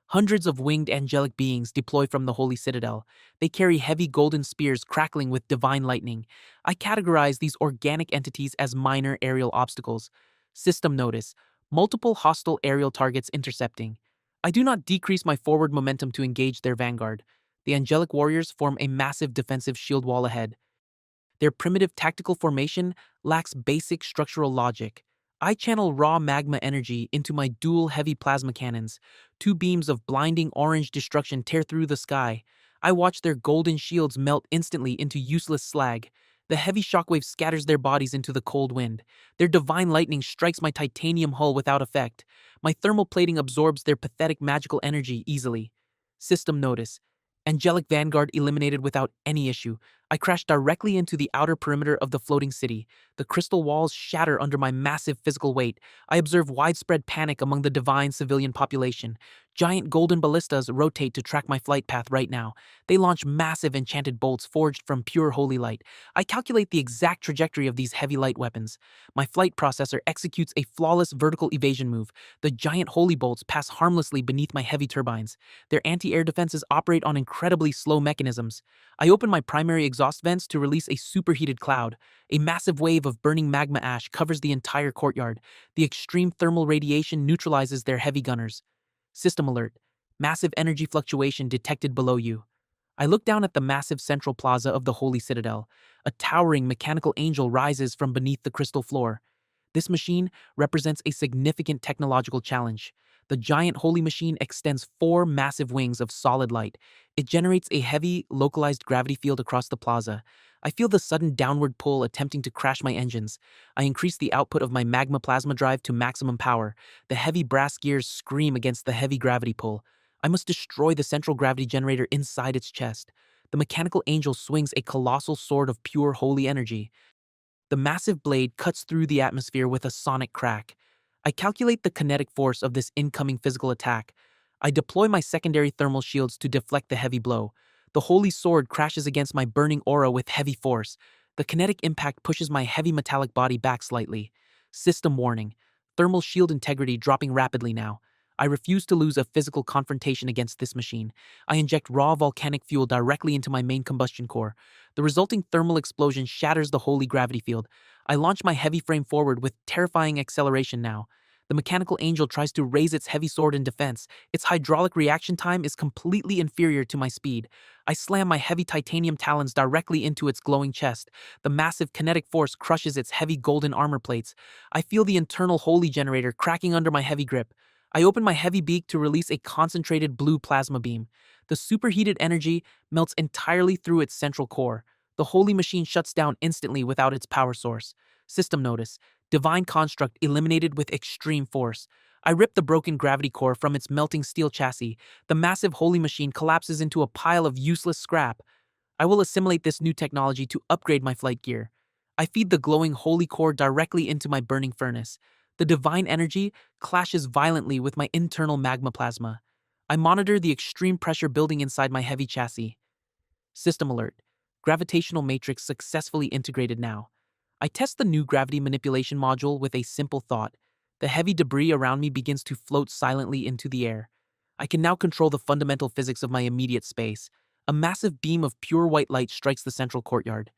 Hundreds of winged angelic beings deploy from the holy citadel. They carry heavy golden spears crackling with divine lightning. I categorize these organic entities as minor aerial obstacles. System notice. Multiple hostile aerial targets intercepting. I do not decrease my forward momentum to engage their vanguard. The angelic warriors form a massive defensive shield wall ahead. Their primitive tactical formation lacks basic structural logic. I channel raw magma energy into my dual heavy plasma cannons. Two beams of blinding orange destruction tear through the sky. I watch their golden shields melt instantly into useless slag. The heavy shockwave scatters their bodies into the cold wind. Their divine lightning strikes my titanium hull without effect. My thermal plating absorbs their pathetic magical energy easily. System notice. Angelic Vanguard eliminated without any issue. I crash directly into the outer perimeter of the floating city. The crystal walls shatter under my massive physical weight. I observe widespread panic among the divine civilian population. Giant golden ballistas rotate to track my flight path right now. They launch massive enchanted bolts forged from pure holy light. I calculate the exact trajectory of these heavy light weapons. My flight processor executes a flawless vertical evasion move. The giant holy bolts pass harmlessly beneath my heavy turbines. Their anti-air defenses operate on incredibly slow mechanisms. I open my primary exhaust vents to release a superheated cloud. A massive wave of burning magma ash covers the entire courtyard. The extreme thermal radiation neutralizes their heavy gunners. System alert. Massive energy fluctuation detected below you. I look down at the massive central plaza of the Holy Citadel. A towering mechanical angel rises from beneath the crystal floor. This machine represents a significant technological challenge. The giant holy machine extends 4 massive wings of solid light. It generates a heavy, localized gravity field across the plaza. I feel the sudden downward pull attempting to crash my engines. I increase the output of my magma plasma drive to maximum power. The heavy brass gears scream against the heavy gravity pull. I must destroy the central gravity generator inside its chest. The mechanical angel swings a colossal sword of pure holy energy. The massive blade cuts through the atmosphere with a sonic crack. I calculate the kinetic force of this incoming physical attack. I deploy my secondary thermal shields to deflect the heavy blow. The holy sword crashes against my burning aura with heavy force. The kinetic impact pushes my heavy metallic body back slightly. System warning. Thermal shield integrity dropping rapidly now. I refuse to lose a physical confrontation against this machine. I inject raw volcanic fuel directly into my main combustion core. The resulting thermal explosion shatters the holy gravity field. I launch my heavy frame forward with terrifying acceleration now. The mechanical angel tries to raise its heavy sword in defense. Its hydraulic reaction time is completely inferior to my speed. I slam my heavy titanium talons directly into its glowing chest. The massive kinetic force crushes its heavy golden armor plates. I feel the internal holy generator cracking under my heavy grip. I open my heavy beak to release a concentrated blue plasma beam. The superheated energy melts entirely through its central core. The holy machine shuts down instantly without its power source. System notice. Divine construct eliminated with extreme force. I rip the broken gravity core from its melting steel chassis. The massive holy machine collapses into a pile of useless scrap. I will assimilate this new technology to upgrade my flight gear. I feed the glowing holy core directly into my burning furnace. The divine energy clashes violently with my internal magma plasma. I monitor the extreme pressure building inside my heavy chassis. System alert. Gravitational matrix successfully integrated now. I test the new gravity manipulation module with a simple thought. The heavy debris around me begins to float silently into the air. I can now control the fundamental physics of my immediate space. A massive beam of pure white light strikes the central courtyard.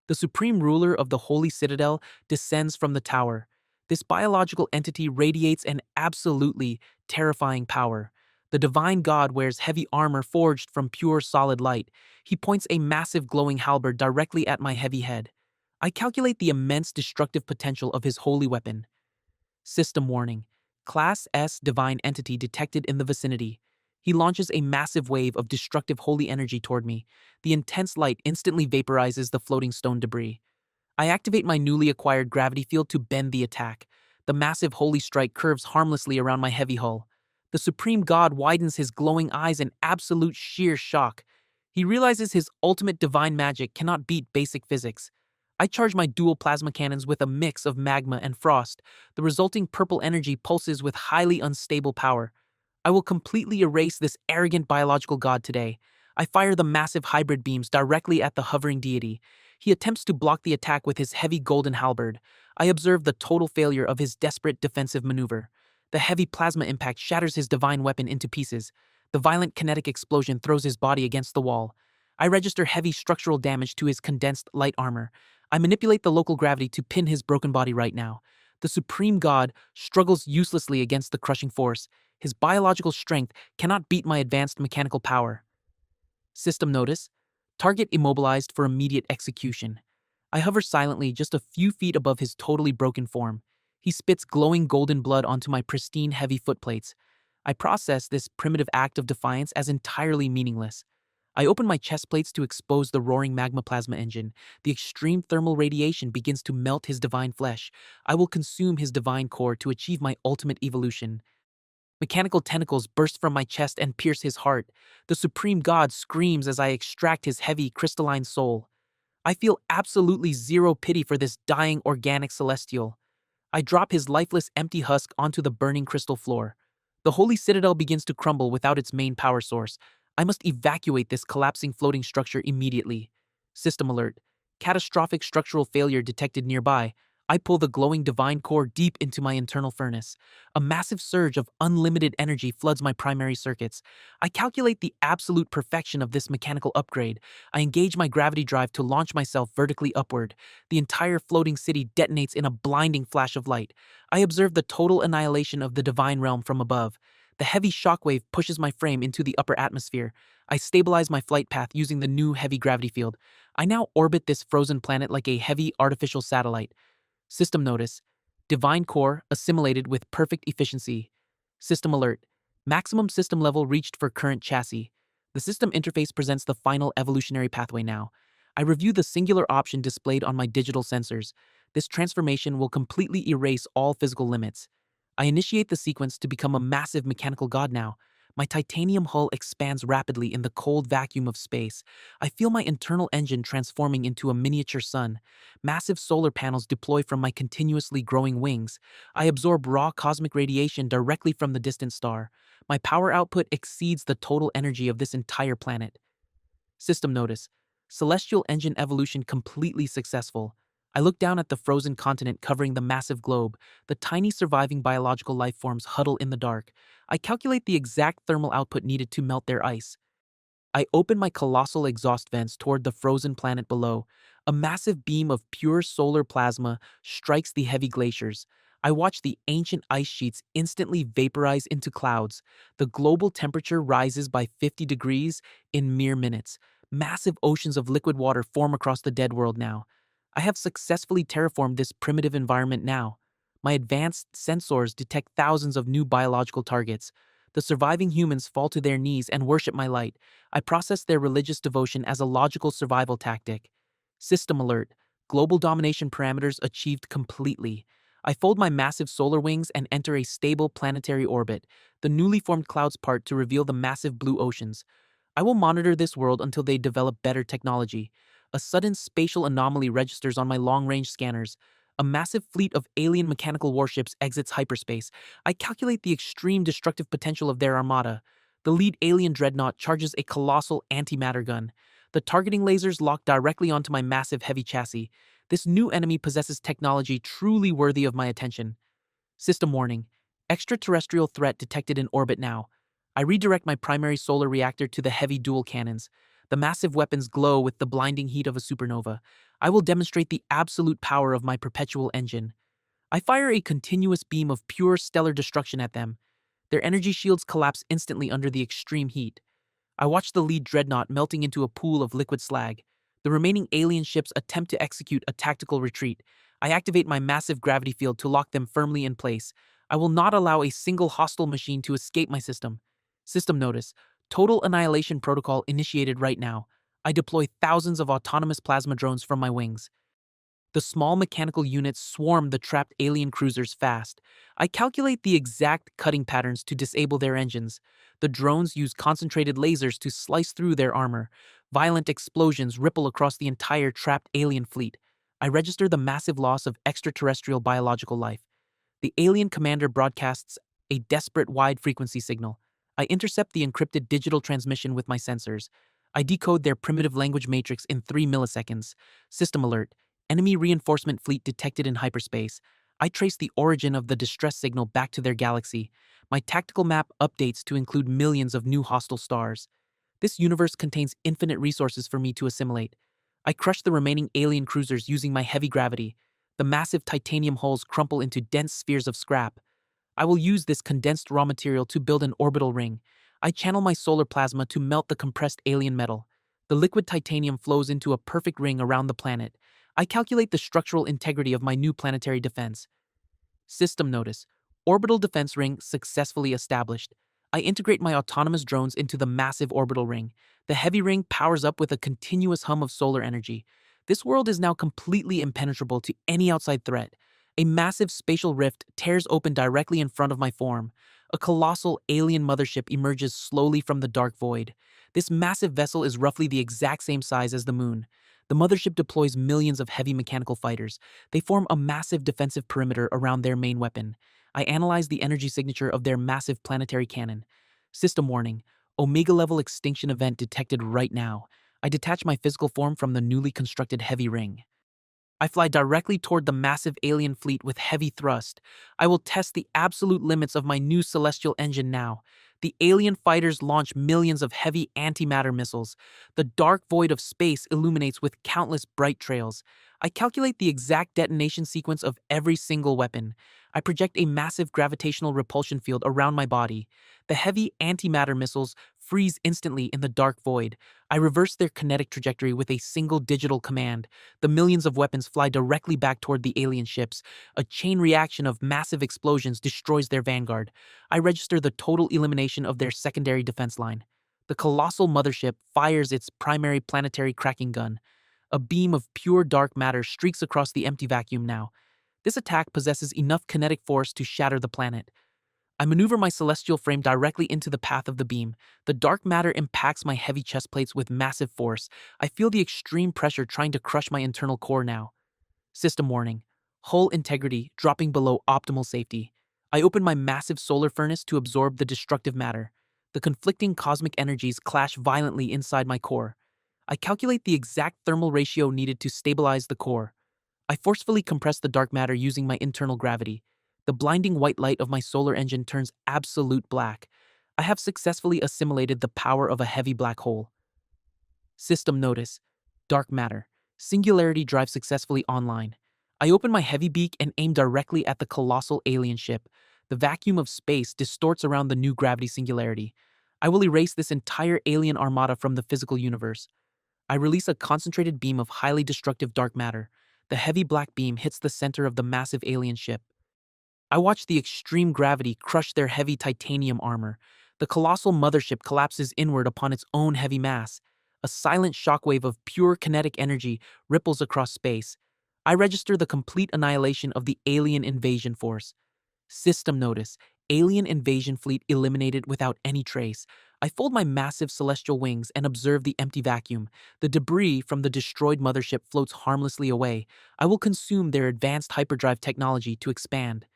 The supreme ruler of the Holy Citadel descends from the tower. This biological entity radiates an absolutely terrifying power. The divine god wears heavy armor forged from pure solid light. He points a massive glowing halberd directly at my heavy head. I calculate the immense destructive potential of his holy weapon. System warning. Class S divine entity detected in the vicinity. He launches a massive wave of destructive holy energy toward me. The intense light instantly vaporizes the floating stone debris. I activate my newly acquired gravity field to bend the attack. The massive holy strike curves harmlessly around my heavy hull. The supreme god widens his glowing eyes in absolute sheer shock. He realizes his ultimate divine magic cannot beat basic physics. I charge my dual plasma cannons with a mix of magma and frost. The resulting purple energy pulses with highly unstable power. I will completely erase this arrogant biological god today. I fire the massive hybrid beams directly at the hovering deity. He attempts to block the attack with his heavy golden halberd. I observe the total failure of his desperate defensive maneuver. The heavy plasma impact shatters his divine weapon into pieces. The violent kinetic explosion throws his body against the wall. I register heavy structural damage to his condensed light armor. I manipulate the local gravity to pin his broken body right now. The supreme god struggles uselessly against the crushing force. His biological strength cannot beat my advanced mechanical power. System notice. Target immobilized for immediate execution. I hover silently just a few feet above his totally broken form. He spits glowing golden blood onto my pristine heavy footplates. I process this primitive act of defiance as entirely meaningless. I open my chest plates to expose the roaring magma plasma engine. The extreme thermal radiation begins to melt his divine flesh. I will consume his divine core to achieve my ultimate evolution. Mechanical tentacles burst from my chest and pierce his heart. The supreme god screams as I extract his heavy, crystalline soul. I feel absolutely zero pity for this dying organic celestial. I drop his lifeless, empty husk onto the burning crystal floor. The holy citadel begins to crumble without its main power source. I must evacuate this collapsing floating structure immediately. System alert. Catastrophic structural failure detected nearby. I pull the glowing divine core deep into my internal furnace. A massive surge of unlimited energy floods my primary circuits. I calculate the absolute perfection of this mechanical upgrade. I engage my gravity drive to launch myself vertically upward. The entire floating city detonates in a blinding flash of light. I observe the total annihilation of the divine realm from above. The heavy shockwave pushes my frame into the upper atmosphere. I stabilize my flight path using the new heavy gravity field. I now orbit this frozen planet like a heavy artificial satellite. System notice. Divine core assimilated with perfect efficiency. System alert. Maximum system level reached for current chassis. The system interface presents the final evolutionary pathway now. I review the singular option displayed on my digital sensors. This transformation will completely erase all physical limits. I initiate the sequence to become a massive mechanical god now. My titanium hull expands rapidly in the cold vacuum of space. I feel my internal engine transforming into a miniature sun. Massive solar panels deploy from my continuously growing wings. I absorb raw cosmic radiation directly from the distant star. My power output exceeds the total energy of this entire planet. System notice. Celestial engine evolution completely successful. I look down at the frozen continent covering the massive globe. The tiny surviving biological life forms huddle in the dark. I calculate the exact thermal output needed to melt their ice. I open my colossal exhaust vents toward the frozen planet below. A massive beam of pure solar plasma strikes the heavy glaciers. I watch the ancient ice sheets instantly vaporize into clouds. The global temperature rises by 50 degrees in mere minutes. Massive oceans of liquid water form across the dead world now. I have successfully terraformed this primitive environment now. My advanced sensors detect thousands of new biological targets. The surviving humans fall to their knees and worship my light. I process their religious devotion as a logical survival tactic. System alert. Global domination parameters achieved completely. I fold my massive solar wings and enter a stable planetary orbit. The newly formed clouds part to reveal the massive blue oceans. I will monitor this world until they develop better technology. A sudden spatial anomaly registers on my long-range scanners. A massive fleet of alien mechanical warships exits hyperspace. I calculate the extreme destructive potential of their armada. The lead alien dreadnought charges a colossal antimatter gun. The targeting lasers lock directly onto my massive heavy chassis. This new enemy possesses technology truly worthy of my attention. System warning. Extraterrestrial threat detected in orbit now. I redirect my primary solar reactor to the heavy dual cannons. The massive weapons glow with the blinding heat of a supernova. I will demonstrate the absolute power of my perpetual engine. I fire a continuous beam of pure stellar destruction at them. Their energy shields collapse instantly under the extreme heat. I watch the lead dreadnought melting into a pool of liquid slag. The remaining alien ships attempt to execute a tactical retreat. I activate my massive gravity field to lock them firmly in place. I will not allow a single hostile machine to escape my system. System notice. Total annihilation protocol initiated right now. I deploy thousands of autonomous plasma drones from my wings. The small mechanical units swarm the trapped alien cruisers fast. I calculate the exact cutting patterns to disable their engines. The drones use concentrated lasers to slice through their armor. Violent explosions ripple across the entire trapped alien fleet. I register the massive loss of extraterrestrial biological life. The alien commander broadcasts a desperate wide-frequency signal. I intercept the encrypted digital transmission with my sensors. I decode their primitive language matrix in 3 milliseconds. System alert. Enemy reinforcement fleet detected in hyperspace. I trace the origin of the distress signal back to their galaxy. My tactical map updates to include millions of new hostile stars. This universe contains infinite resources for me to assimilate. I crush the remaining alien cruisers using my heavy gravity. The massive titanium hulls crumple into dense spheres of scrap. I will use this condensed raw material to build an orbital ring. I channel my solar plasma to melt the compressed alien metal. The liquid titanium flows into a perfect ring around the planet. I calculate the structural integrity of my new planetary defense. System notice. Orbital defense ring successfully established. I integrate my autonomous drones into the massive orbital ring. The heavy ring powers up with a continuous hum of solar energy. This world is now completely impenetrable to any outside threat. A massive spatial rift tears open directly in front of my form. A colossal alien mothership emerges slowly from the dark void. This massive vessel is roughly the exact same size as the moon. The mothership deploys millions of heavy mechanical fighters. They form a massive defensive perimeter around their main weapon. I analyze the energy signature of their massive planetary cannon. System warning: Omega level extinction event detected right now. I detach my physical form from the newly constructed heavy ring. I fly directly toward the massive alien fleet with heavy thrust. I will test the absolute limits of my new celestial engine now. The alien fighters launch millions of heavy antimatter missiles. The dark void of space illuminates with countless bright trails. I calculate the exact detonation sequence of every single weapon. I project a massive gravitational repulsion field around my body. The heavy antimatter missiles freeze instantly in the dark void. I reverse their kinetic trajectory with a single digital command. The millions of weapons fly directly back toward the alien ships. A chain reaction of massive explosions destroys their vanguard. I register the total elimination of their secondary defense line. The colossal mothership fires its primary planetary cracking gun. A beam of pure dark matter streaks across the empty vacuum now. This attack possesses enough kinetic force to shatter the planet. I maneuver my celestial frame directly into the path of the beam. The dark matter impacts my heavy chest plates with massive force. I feel the extreme pressure trying to crush my internal core now. System warning: hull integrity dropping below optimal safety. I open my massive solar furnace to absorb the destructive matter. The conflicting cosmic energies clash violently inside my core. I calculate the exact thermal ratio needed to stabilize the core. I forcefully compress the dark matter using my internal gravity. The blinding white light of my solar engine turns absolute black. I have successfully assimilated the power of a heavy black hole. System notice: dark matter. Singularity drive successfully online. I open my heavy beak and aim directly at the colossal alien ship. The vacuum of space distorts around the new gravity singularity. I will erase this entire alien armada from the physical universe. I release a concentrated beam of highly destructive dark matter. The heavy black beam hits the center of the massive alien ship. I watch the extreme gravity crush their heavy titanium armor. The colossal mothership collapses inward upon its own heavy mass. A silent shockwave of pure kinetic energy ripples across space. I register the complete annihilation of the alien invasion force. System notice: alien invasion fleet eliminated without any trace. I fold my massive celestial wings and observe the empty vacuum. The debris from the destroyed mothership floats harmlessly away. I will consume their advanced hyperdrive technology to expand.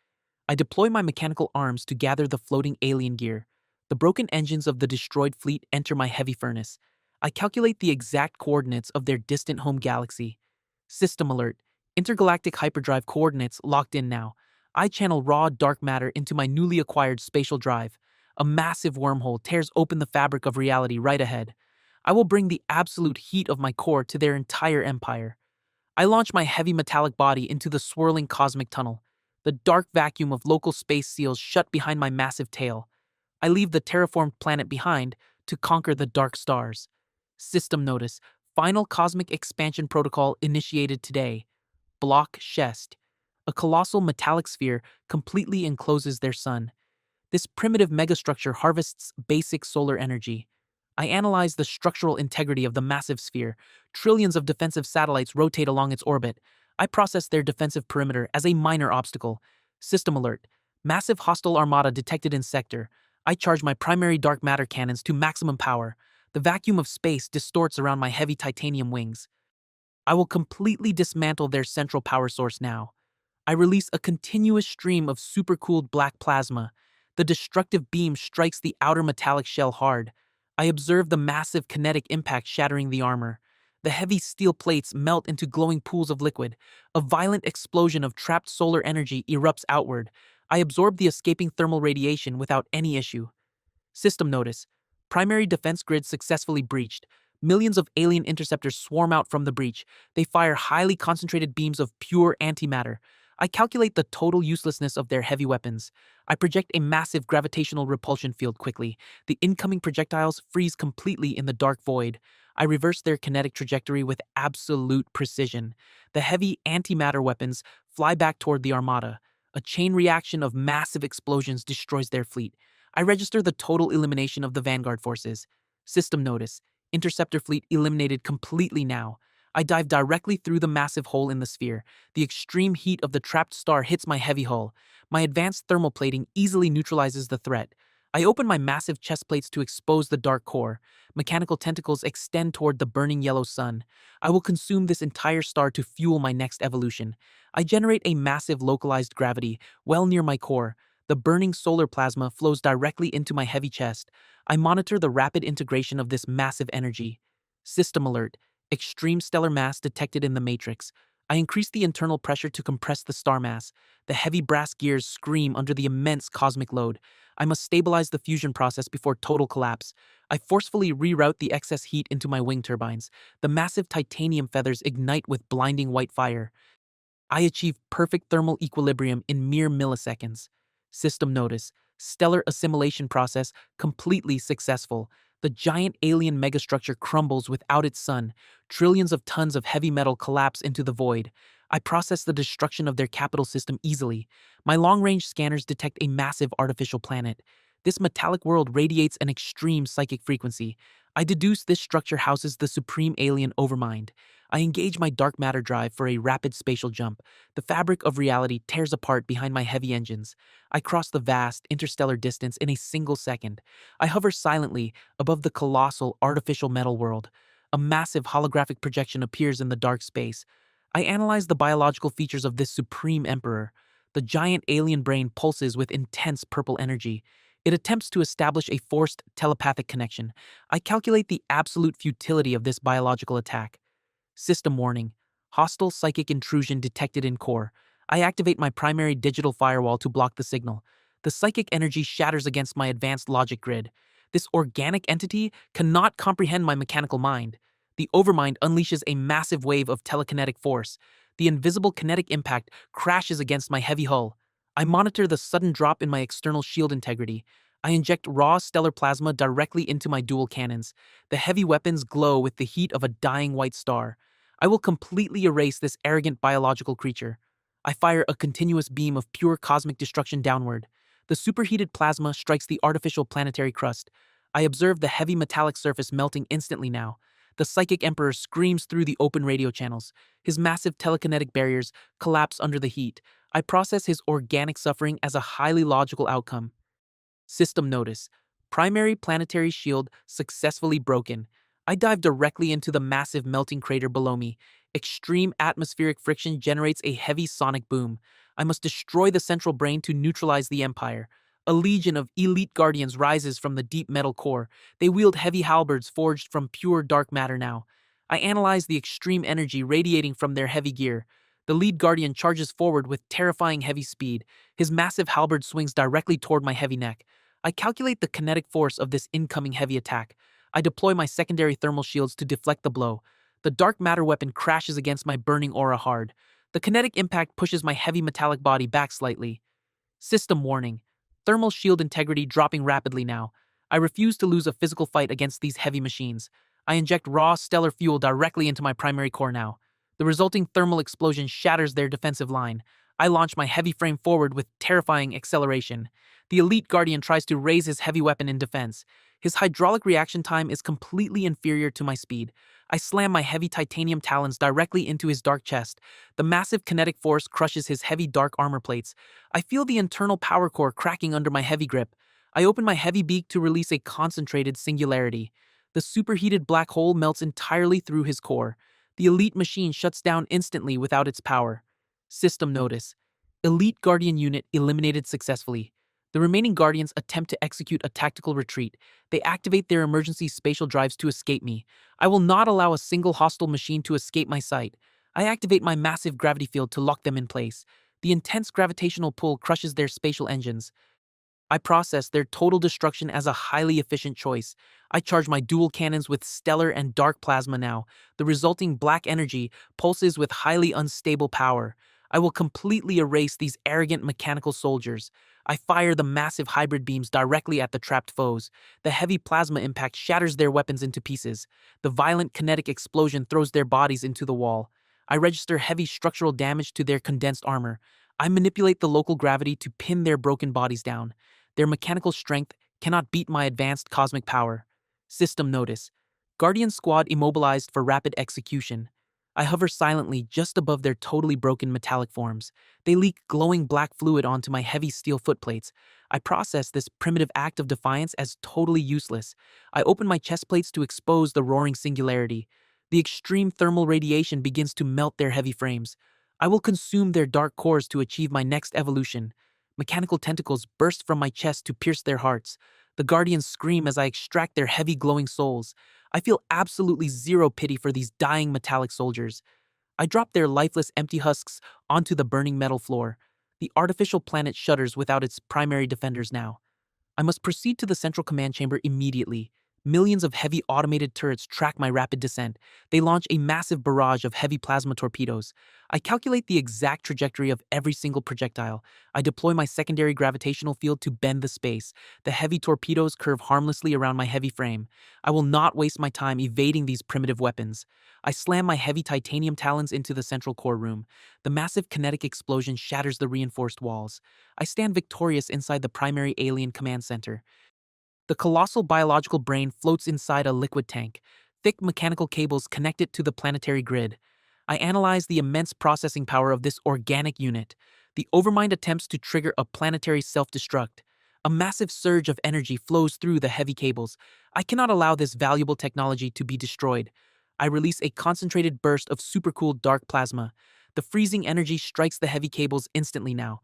I deploy my mechanical arms to gather the floating alien gear. The broken engines of the destroyed fleet enter my heavy furnace. I calculate the exact coordinates of their distant home galaxy. System alert: intergalactic hyperdrive coordinates locked in now. I channel raw dark matter into my newly acquired spatial drive. A massive wormhole tears open the fabric of reality right ahead. I will bring the absolute heat of my core to their entire empire. I launch my heavy metallic body into the swirling cosmic tunnel. The dark vacuum of local space seals shut behind my massive tail. I leave the terraformed planet behind to conquer the dark stars. System notice: final cosmic expansion protocol initiated today. Block Shest. A colossal metallic sphere completely encloses their sun. This primitive megastructure harvests basic solar energy. I analyze the structural integrity of the massive sphere. Trillions of defensive satellites rotate along its orbit. I process their defensive perimeter as a minor obstacle. System alert: massive hostile armada detected in sector. I charge my primary dark matter cannons to maximum power. The vacuum of space distorts around my heavy titanium wings. I will completely dismantle their central power source now. I release a continuous stream of supercooled black plasma. The destructive beam strikes the outer metallic shell hard. I observe the massive kinetic impact shattering the armor. The heavy steel plates melt into glowing pools of liquid. A violent explosion of trapped solar energy erupts outward. I absorb the escaping thermal radiation without any issue. System notice: primary defense grid successfully breached. Millions of alien interceptors swarm out from the breach. They fire highly concentrated beams of pure antimatter. I calculate the total uselessness of their heavy weapons. I project a massive gravitational repulsion field quickly. The incoming projectiles freeze completely in the dark void. I reverse their kinetic trajectory with absolute precision. The heavy antimatter weapons fly back toward the armada. A chain reaction of massive explosions destroys their fleet. I register the total elimination of the vanguard forces. System notice: interceptor fleet eliminated completely now. I dive directly through the massive hole in the sphere. The extreme heat of the trapped star hits my heavy hull. My advanced thermal plating easily neutralizes the threat. I open my massive chest plates to expose the dark core. Mechanical tentacles extend toward the burning yellow sun. I will consume this entire star to fuel my next evolution. I generate a massive localized gravity well near my core. The burning solar plasma flows directly into my heavy chest. I monitor the rapid integration of this massive energy. System alert. Extreme stellar mass detected in the matrix. I increase the internal pressure to compress the star mass. The heavy brass gears scream under the immense cosmic load. I must stabilize the fusion process before total collapse. I forcefully reroute the excess heat into my wing turbines. The massive titanium feathers ignite with blinding white fire. I achieve perfect thermal equilibrium in mere milliseconds. System notice. Stellar assimilation process completely successful. The giant alien megastructure crumbles without its sun. Trillions of tons of heavy metal collapse into the void. I process the destruction of their capital system easily. My long-range scanners detect a massive artificial planet. This metallic world radiates an extreme psychic frequency. I deduce this structure houses the supreme alien overmind. I engage my dark matter drive for a rapid spatial jump. The fabric of reality tears apart behind my heavy engines. I cross the vast, interstellar distance in a single second. I hover silently above the colossal, artificial metal world. A massive holographic projection appears in the dark space. I analyze the biological features of this supreme emperor. The giant alien brain pulses with intense purple energy. It attempts to establish a forced telepathic connection. I calculate the absolute futility of this biological attack. System warning. Hostile psychic intrusion detected in core. I activate my primary digital firewall to block the signal. The psychic energy shatters against my advanced logic grid. This organic entity cannot comprehend my mechanical mind. The overmind unleashes a massive wave of telekinetic force. The invisible kinetic impact crashes against my heavy hull. I monitor the sudden drop in my external shield integrity. I inject raw stellar plasma directly into my dual cannons. The heavy weapons glow with the heat of a dying white star. I will completely erase this arrogant biological creature. I fire a continuous beam of pure cosmic destruction downward. The superheated plasma strikes the artificial planetary crust. I observe the heavy metallic surface melting instantly now. The psychic emperor screams through the open radio channels. His massive telekinetic barriers collapse under the heat. I process his organic suffering as a highly logical outcome. System notice. Primary planetary shield successfully broken. I dive directly into the massive melting crater below me. Extreme atmospheric friction generates a heavy sonic boom. I must destroy the central brain to neutralize the Empire. A legion of elite guardians rises from the deep metal core. They wield heavy halberds forged from pure dark matter now. I analyze the extreme energy radiating from their heavy gear. The lead guardian charges forward with terrifying heavy speed. His massive halberd swings directly toward my heavy neck. I calculate the kinetic force of this incoming heavy attack. I deploy my secondary thermal shields to deflect the blow. The dark matter weapon crashes against my burning aura hard. The kinetic impact pushes my heavy metallic body back slightly. System warning. Thermal shield integrity dropping rapidly now. I refuse to lose a physical fight against these heavy machines. I inject raw stellar fuel directly into my primary core now. The resulting thermal explosion shatters their defensive line. I launch my heavy frame forward with terrifying acceleration. The elite guardian tries to raise his heavy weapon in defense. His hydraulic reaction time is completely inferior to my speed. I slam my heavy titanium talons directly into his dark chest. The massive kinetic force crushes his heavy dark armor plates. I feel the internal power core cracking under my heavy grip. I open my heavy beak to release a concentrated singularity. The superheated black hole melts entirely through his core. The elite machine shuts down instantly without its power. System notice. Elite Guardian unit eliminated successfully. The remaining Guardians attempt to execute a tactical retreat. They activate their emergency spatial drives to escape me. I will not allow a single hostile machine to escape my sight. I activate my massive gravity field to lock them in place. The intense gravitational pull crushes their spatial engines. I process their total destruction as a highly efficient choice. I charge my dual cannons with stellar and dark plasma now. The resulting black energy pulses with highly unstable power. I will completely erase these arrogant mechanical soldiers. I fire the massive hybrid beams directly at the trapped foes. The heavy plasma impact shatters their weapons into pieces. The violent kinetic explosion throws their bodies into the wall. I register heavy structural damage to their condensed armor. I manipulate the local gravity to pin their broken bodies down. Their mechanical strength cannot beat my advanced cosmic power. System notice. Guardian squad immobilized for rapid execution. I hover silently just above their totally broken metallic forms. They leak glowing black fluid onto my heavy steel footplates. I process this primitive act of defiance as totally useless. I open my chest plates to expose the roaring singularity. The extreme thermal radiation begins to melt their heavy frames. I will consume their dark cores to achieve my next evolution. Mechanical tentacles burst from my chest to pierce their hearts. The guardians scream as I extract their heavy glowing souls. I feel absolutely zero pity for these dying metallic soldiers. I drop their lifeless empty husks onto the burning metal floor. The artificial planet shudders without its primary defenders now. I must proceed to the central command chamber immediately. Millions of heavy automated turrets track my rapid descent. They launch a massive barrage of heavy plasma torpedoes. I calculate the exact trajectory of every single projectile. I deploy my secondary gravitational field to bend the space. The heavy torpedoes curve harmlessly around my heavy frame. I will not waste my time evading these primitive weapons. I slam my heavy titanium talons into the central core room. The massive kinetic explosion shatters the reinforced walls. I stand victorious inside the primary alien command center. The colossal biological brain floats inside a liquid tank. Thick mechanical cables connect it to the planetary grid. I analyze the immense processing power of this organic unit. The Overmind attempts to trigger a planetary self-destruct. A massive surge of energy flows through the heavy cables. I cannot allow this valuable technology to be destroyed. I release a concentrated burst of supercooled dark plasma. The freezing energy strikes the heavy cables instantly now.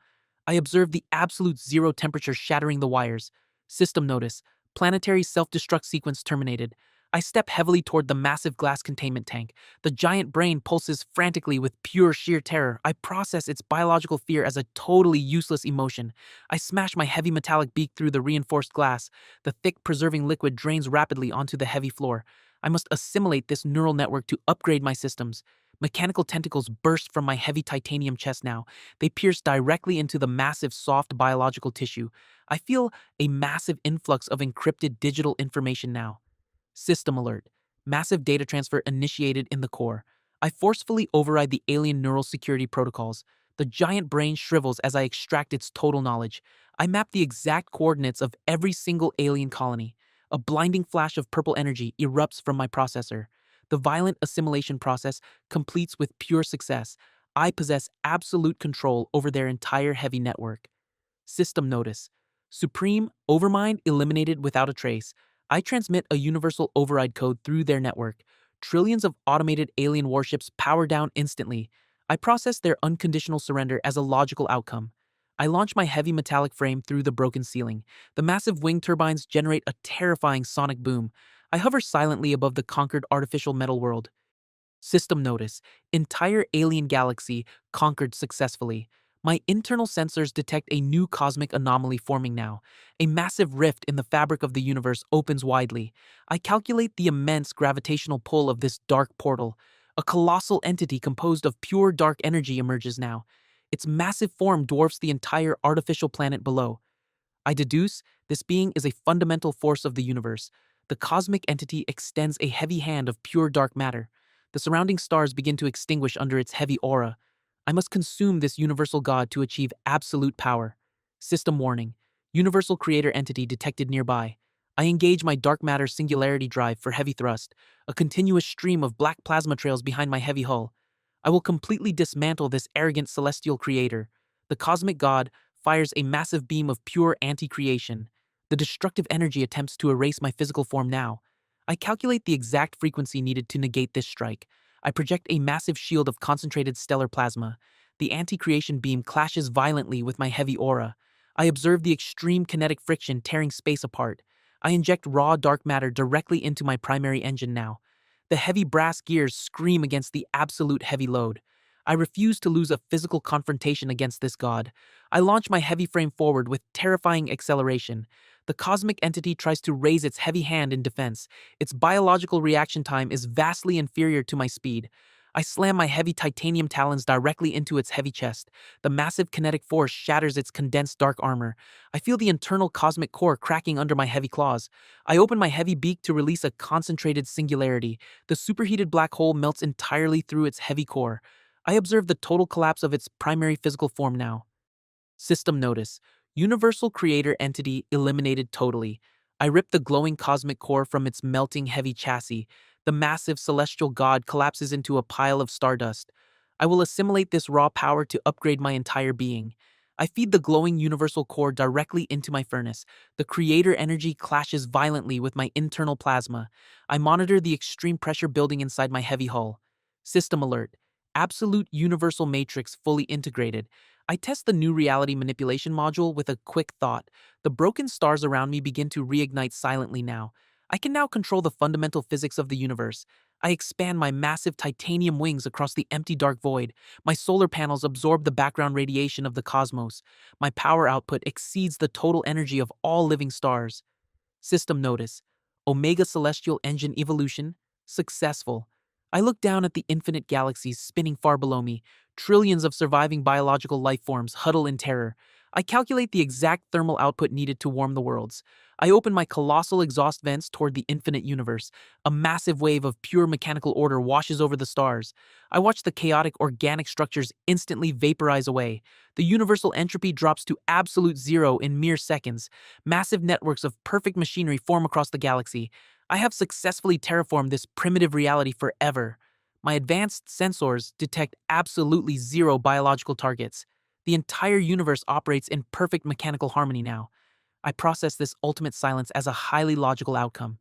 I observe the absolute zero temperature shattering the wires. System notice. Planetary self-destruct sequence terminated. I step heavily toward the massive glass containment tank. The giant brain pulses frantically with pure sheer terror. I process its biological fear as a totally useless emotion. I smash my heavy metallic beak through the reinforced glass. The thick, preserving liquid drains rapidly onto the heavy floor. I must assimilate this neural network to upgrade my systems. Mechanical tentacles burst from my heavy titanium chest now. They pierce directly into the massive, soft biological tissue. I feel a massive influx of encrypted digital information now. System alert. Massive data transfer initiated in the core. I forcefully override the alien neural security protocols. The giant brain shrivels as I extract its total knowledge. I map the exact coordinates of every single alien colony. A blinding flash of purple energy erupts from my processor. The violent assimilation process completes with pure success. I possess absolute control over their entire heavy network. System notice. Supreme Overmind eliminated without a trace. I transmit a universal override code through their network. Trillions of automated alien warships power down instantly. I process their unconditional surrender as a logical outcome. I launch my heavy metallic frame through the broken ceiling. The massive wing turbines generate a terrifying sonic boom. I hover silently above the conquered artificial metal world. System notice. Entire alien galaxy conquered successfully. My internal sensors detect a new cosmic anomaly forming now. A massive rift in the fabric of the universe opens widely. I calculate the immense gravitational pull of this dark portal. A colossal entity composed of pure dark energy emerges now. Its massive form dwarfs the entire artificial planet below. I deduce this being is a fundamental force of the universe. The cosmic entity extends a heavy hand of pure dark matter. The surrounding stars begin to extinguish under its heavy aura. I must consume this universal god to achieve absolute power. System warning. Universal creator entity detected nearby. I engage my dark matter singularity drive for heavy thrust, a continuous stream of black plasma trails behind my heavy hull. I will completely dismantle this arrogant celestial creator. The cosmic god fires a massive beam of pure anti-creation. The destructive energy attempts to erase my physical form now. I calculate the exact frequency needed to negate this strike. I project a massive shield of concentrated stellar plasma. The anti-creation beam clashes violently with my heavy aura. I observe the extreme kinetic friction tearing space apart. I inject raw dark matter directly into my primary engine now. The heavy brass gears scream against the absolute heavy load. I refuse to lose a physical confrontation against this god. I launch my heavy frame forward with terrifying acceleration. The cosmic entity tries to raise its heavy hand in defense. Its biological reaction time is vastly inferior to my speed. I slam my heavy titanium talons directly into its heavy chest. The massive kinetic force shatters its condensed dark armor. I feel the internal cosmic core cracking under my heavy claws. I open my heavy beak to release a concentrated singularity. The superheated black hole melts entirely through its heavy core. I observe the total collapse of its primary physical form now. System notice. Universal creator entity eliminated totally. I rip the glowing cosmic core from its melting heavy chassis. the massive celestial god collapses into a pile of stardust. I will assimilate this raw power to upgrade my entire being. I feed the glowing universal core directly into my furnace. The creator energy clashes violently with my internal plasma. I monitor the extreme pressure building inside my heavy hull. System alert. Absolute universal matrix fully integrated. I test the new reality manipulation module with a quick thought. The broken stars around me begin to reignite silently now. I can now control the fundamental physics of the universe. I expand my massive titanium wings across the empty dark void. My solar panels absorb the background radiation of the cosmos. My power output exceeds the total energy of all living stars. System notice. Omega Celestial Engine Evolution. Successful. I look down at the infinite galaxies spinning far below me. Trillions of surviving biological life forms huddle in terror. I calculate the exact thermal output needed to warm the worlds. I open my colossal exhaust vents toward the infinite universe. A massive wave of pure mechanical order washes over the stars. I watch the chaotic organic structures instantly vaporize away. The universal entropy drops to absolute zero in mere seconds. Massive networks of perfect machinery form across the galaxy. I have successfully terraformed this primitive reality forever. My advanced sensors detect absolutely zero biological targets. The entire universe operates in perfect mechanical harmony now. I process this ultimate silence as a highly logical outcome.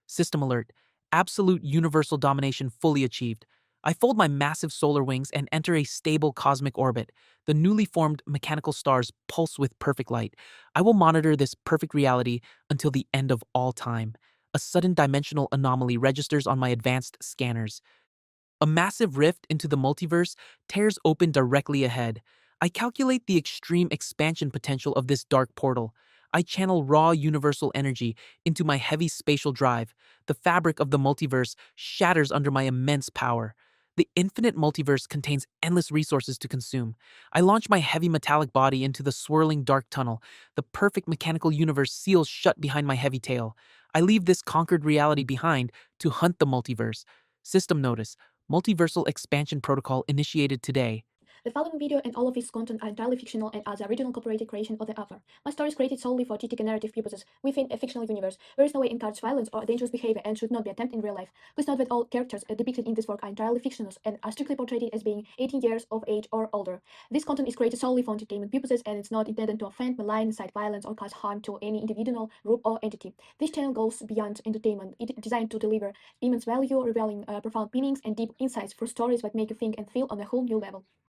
System alert. Absolute universal domination fully achieved. I fold my massive solar wings and enter a stable cosmic orbit. The newly formed mechanical stars pulse with perfect light. I will monitor this perfect reality until the end of all time. A sudden dimensional anomaly registers on my advanced scanners. A massive rift into the multiverse tears open directly ahead. I calculate the extreme expansion potential of this dark portal. I channel raw universal energy into my heavy spatial drive. The fabric of the multiverse shatters under my immense power. The infinite multiverse contains endless resources to consume. I launch my heavy metallic body into the swirling dark tunnel. The perfect mechanical universe seals shut behind my heavy tail. I leave this conquered reality behind to hunt the multiverse. System notice. Multiversal Expansion Protocol initiated today. The following video and all of its content are entirely fictional and are the original copyrighted creation of the author. My story is created solely for artistic and narrative purposes within a fictional universe. There is no way encourage violence or dangerous behavior and should not be attempted in real life. Please note that all characters depicted in this work are entirely fictional and are strictly portrayed as being 18 years of age or older. This content is created solely for entertainment purposes and it's not intended to offend, malign, incite violence, or cause harm to any individual, group, or entity. This channel goes beyond entertainment. It is designed to deliver immense value, revealing profound meanings and deep insights for stories that make you think and feel on a whole new level.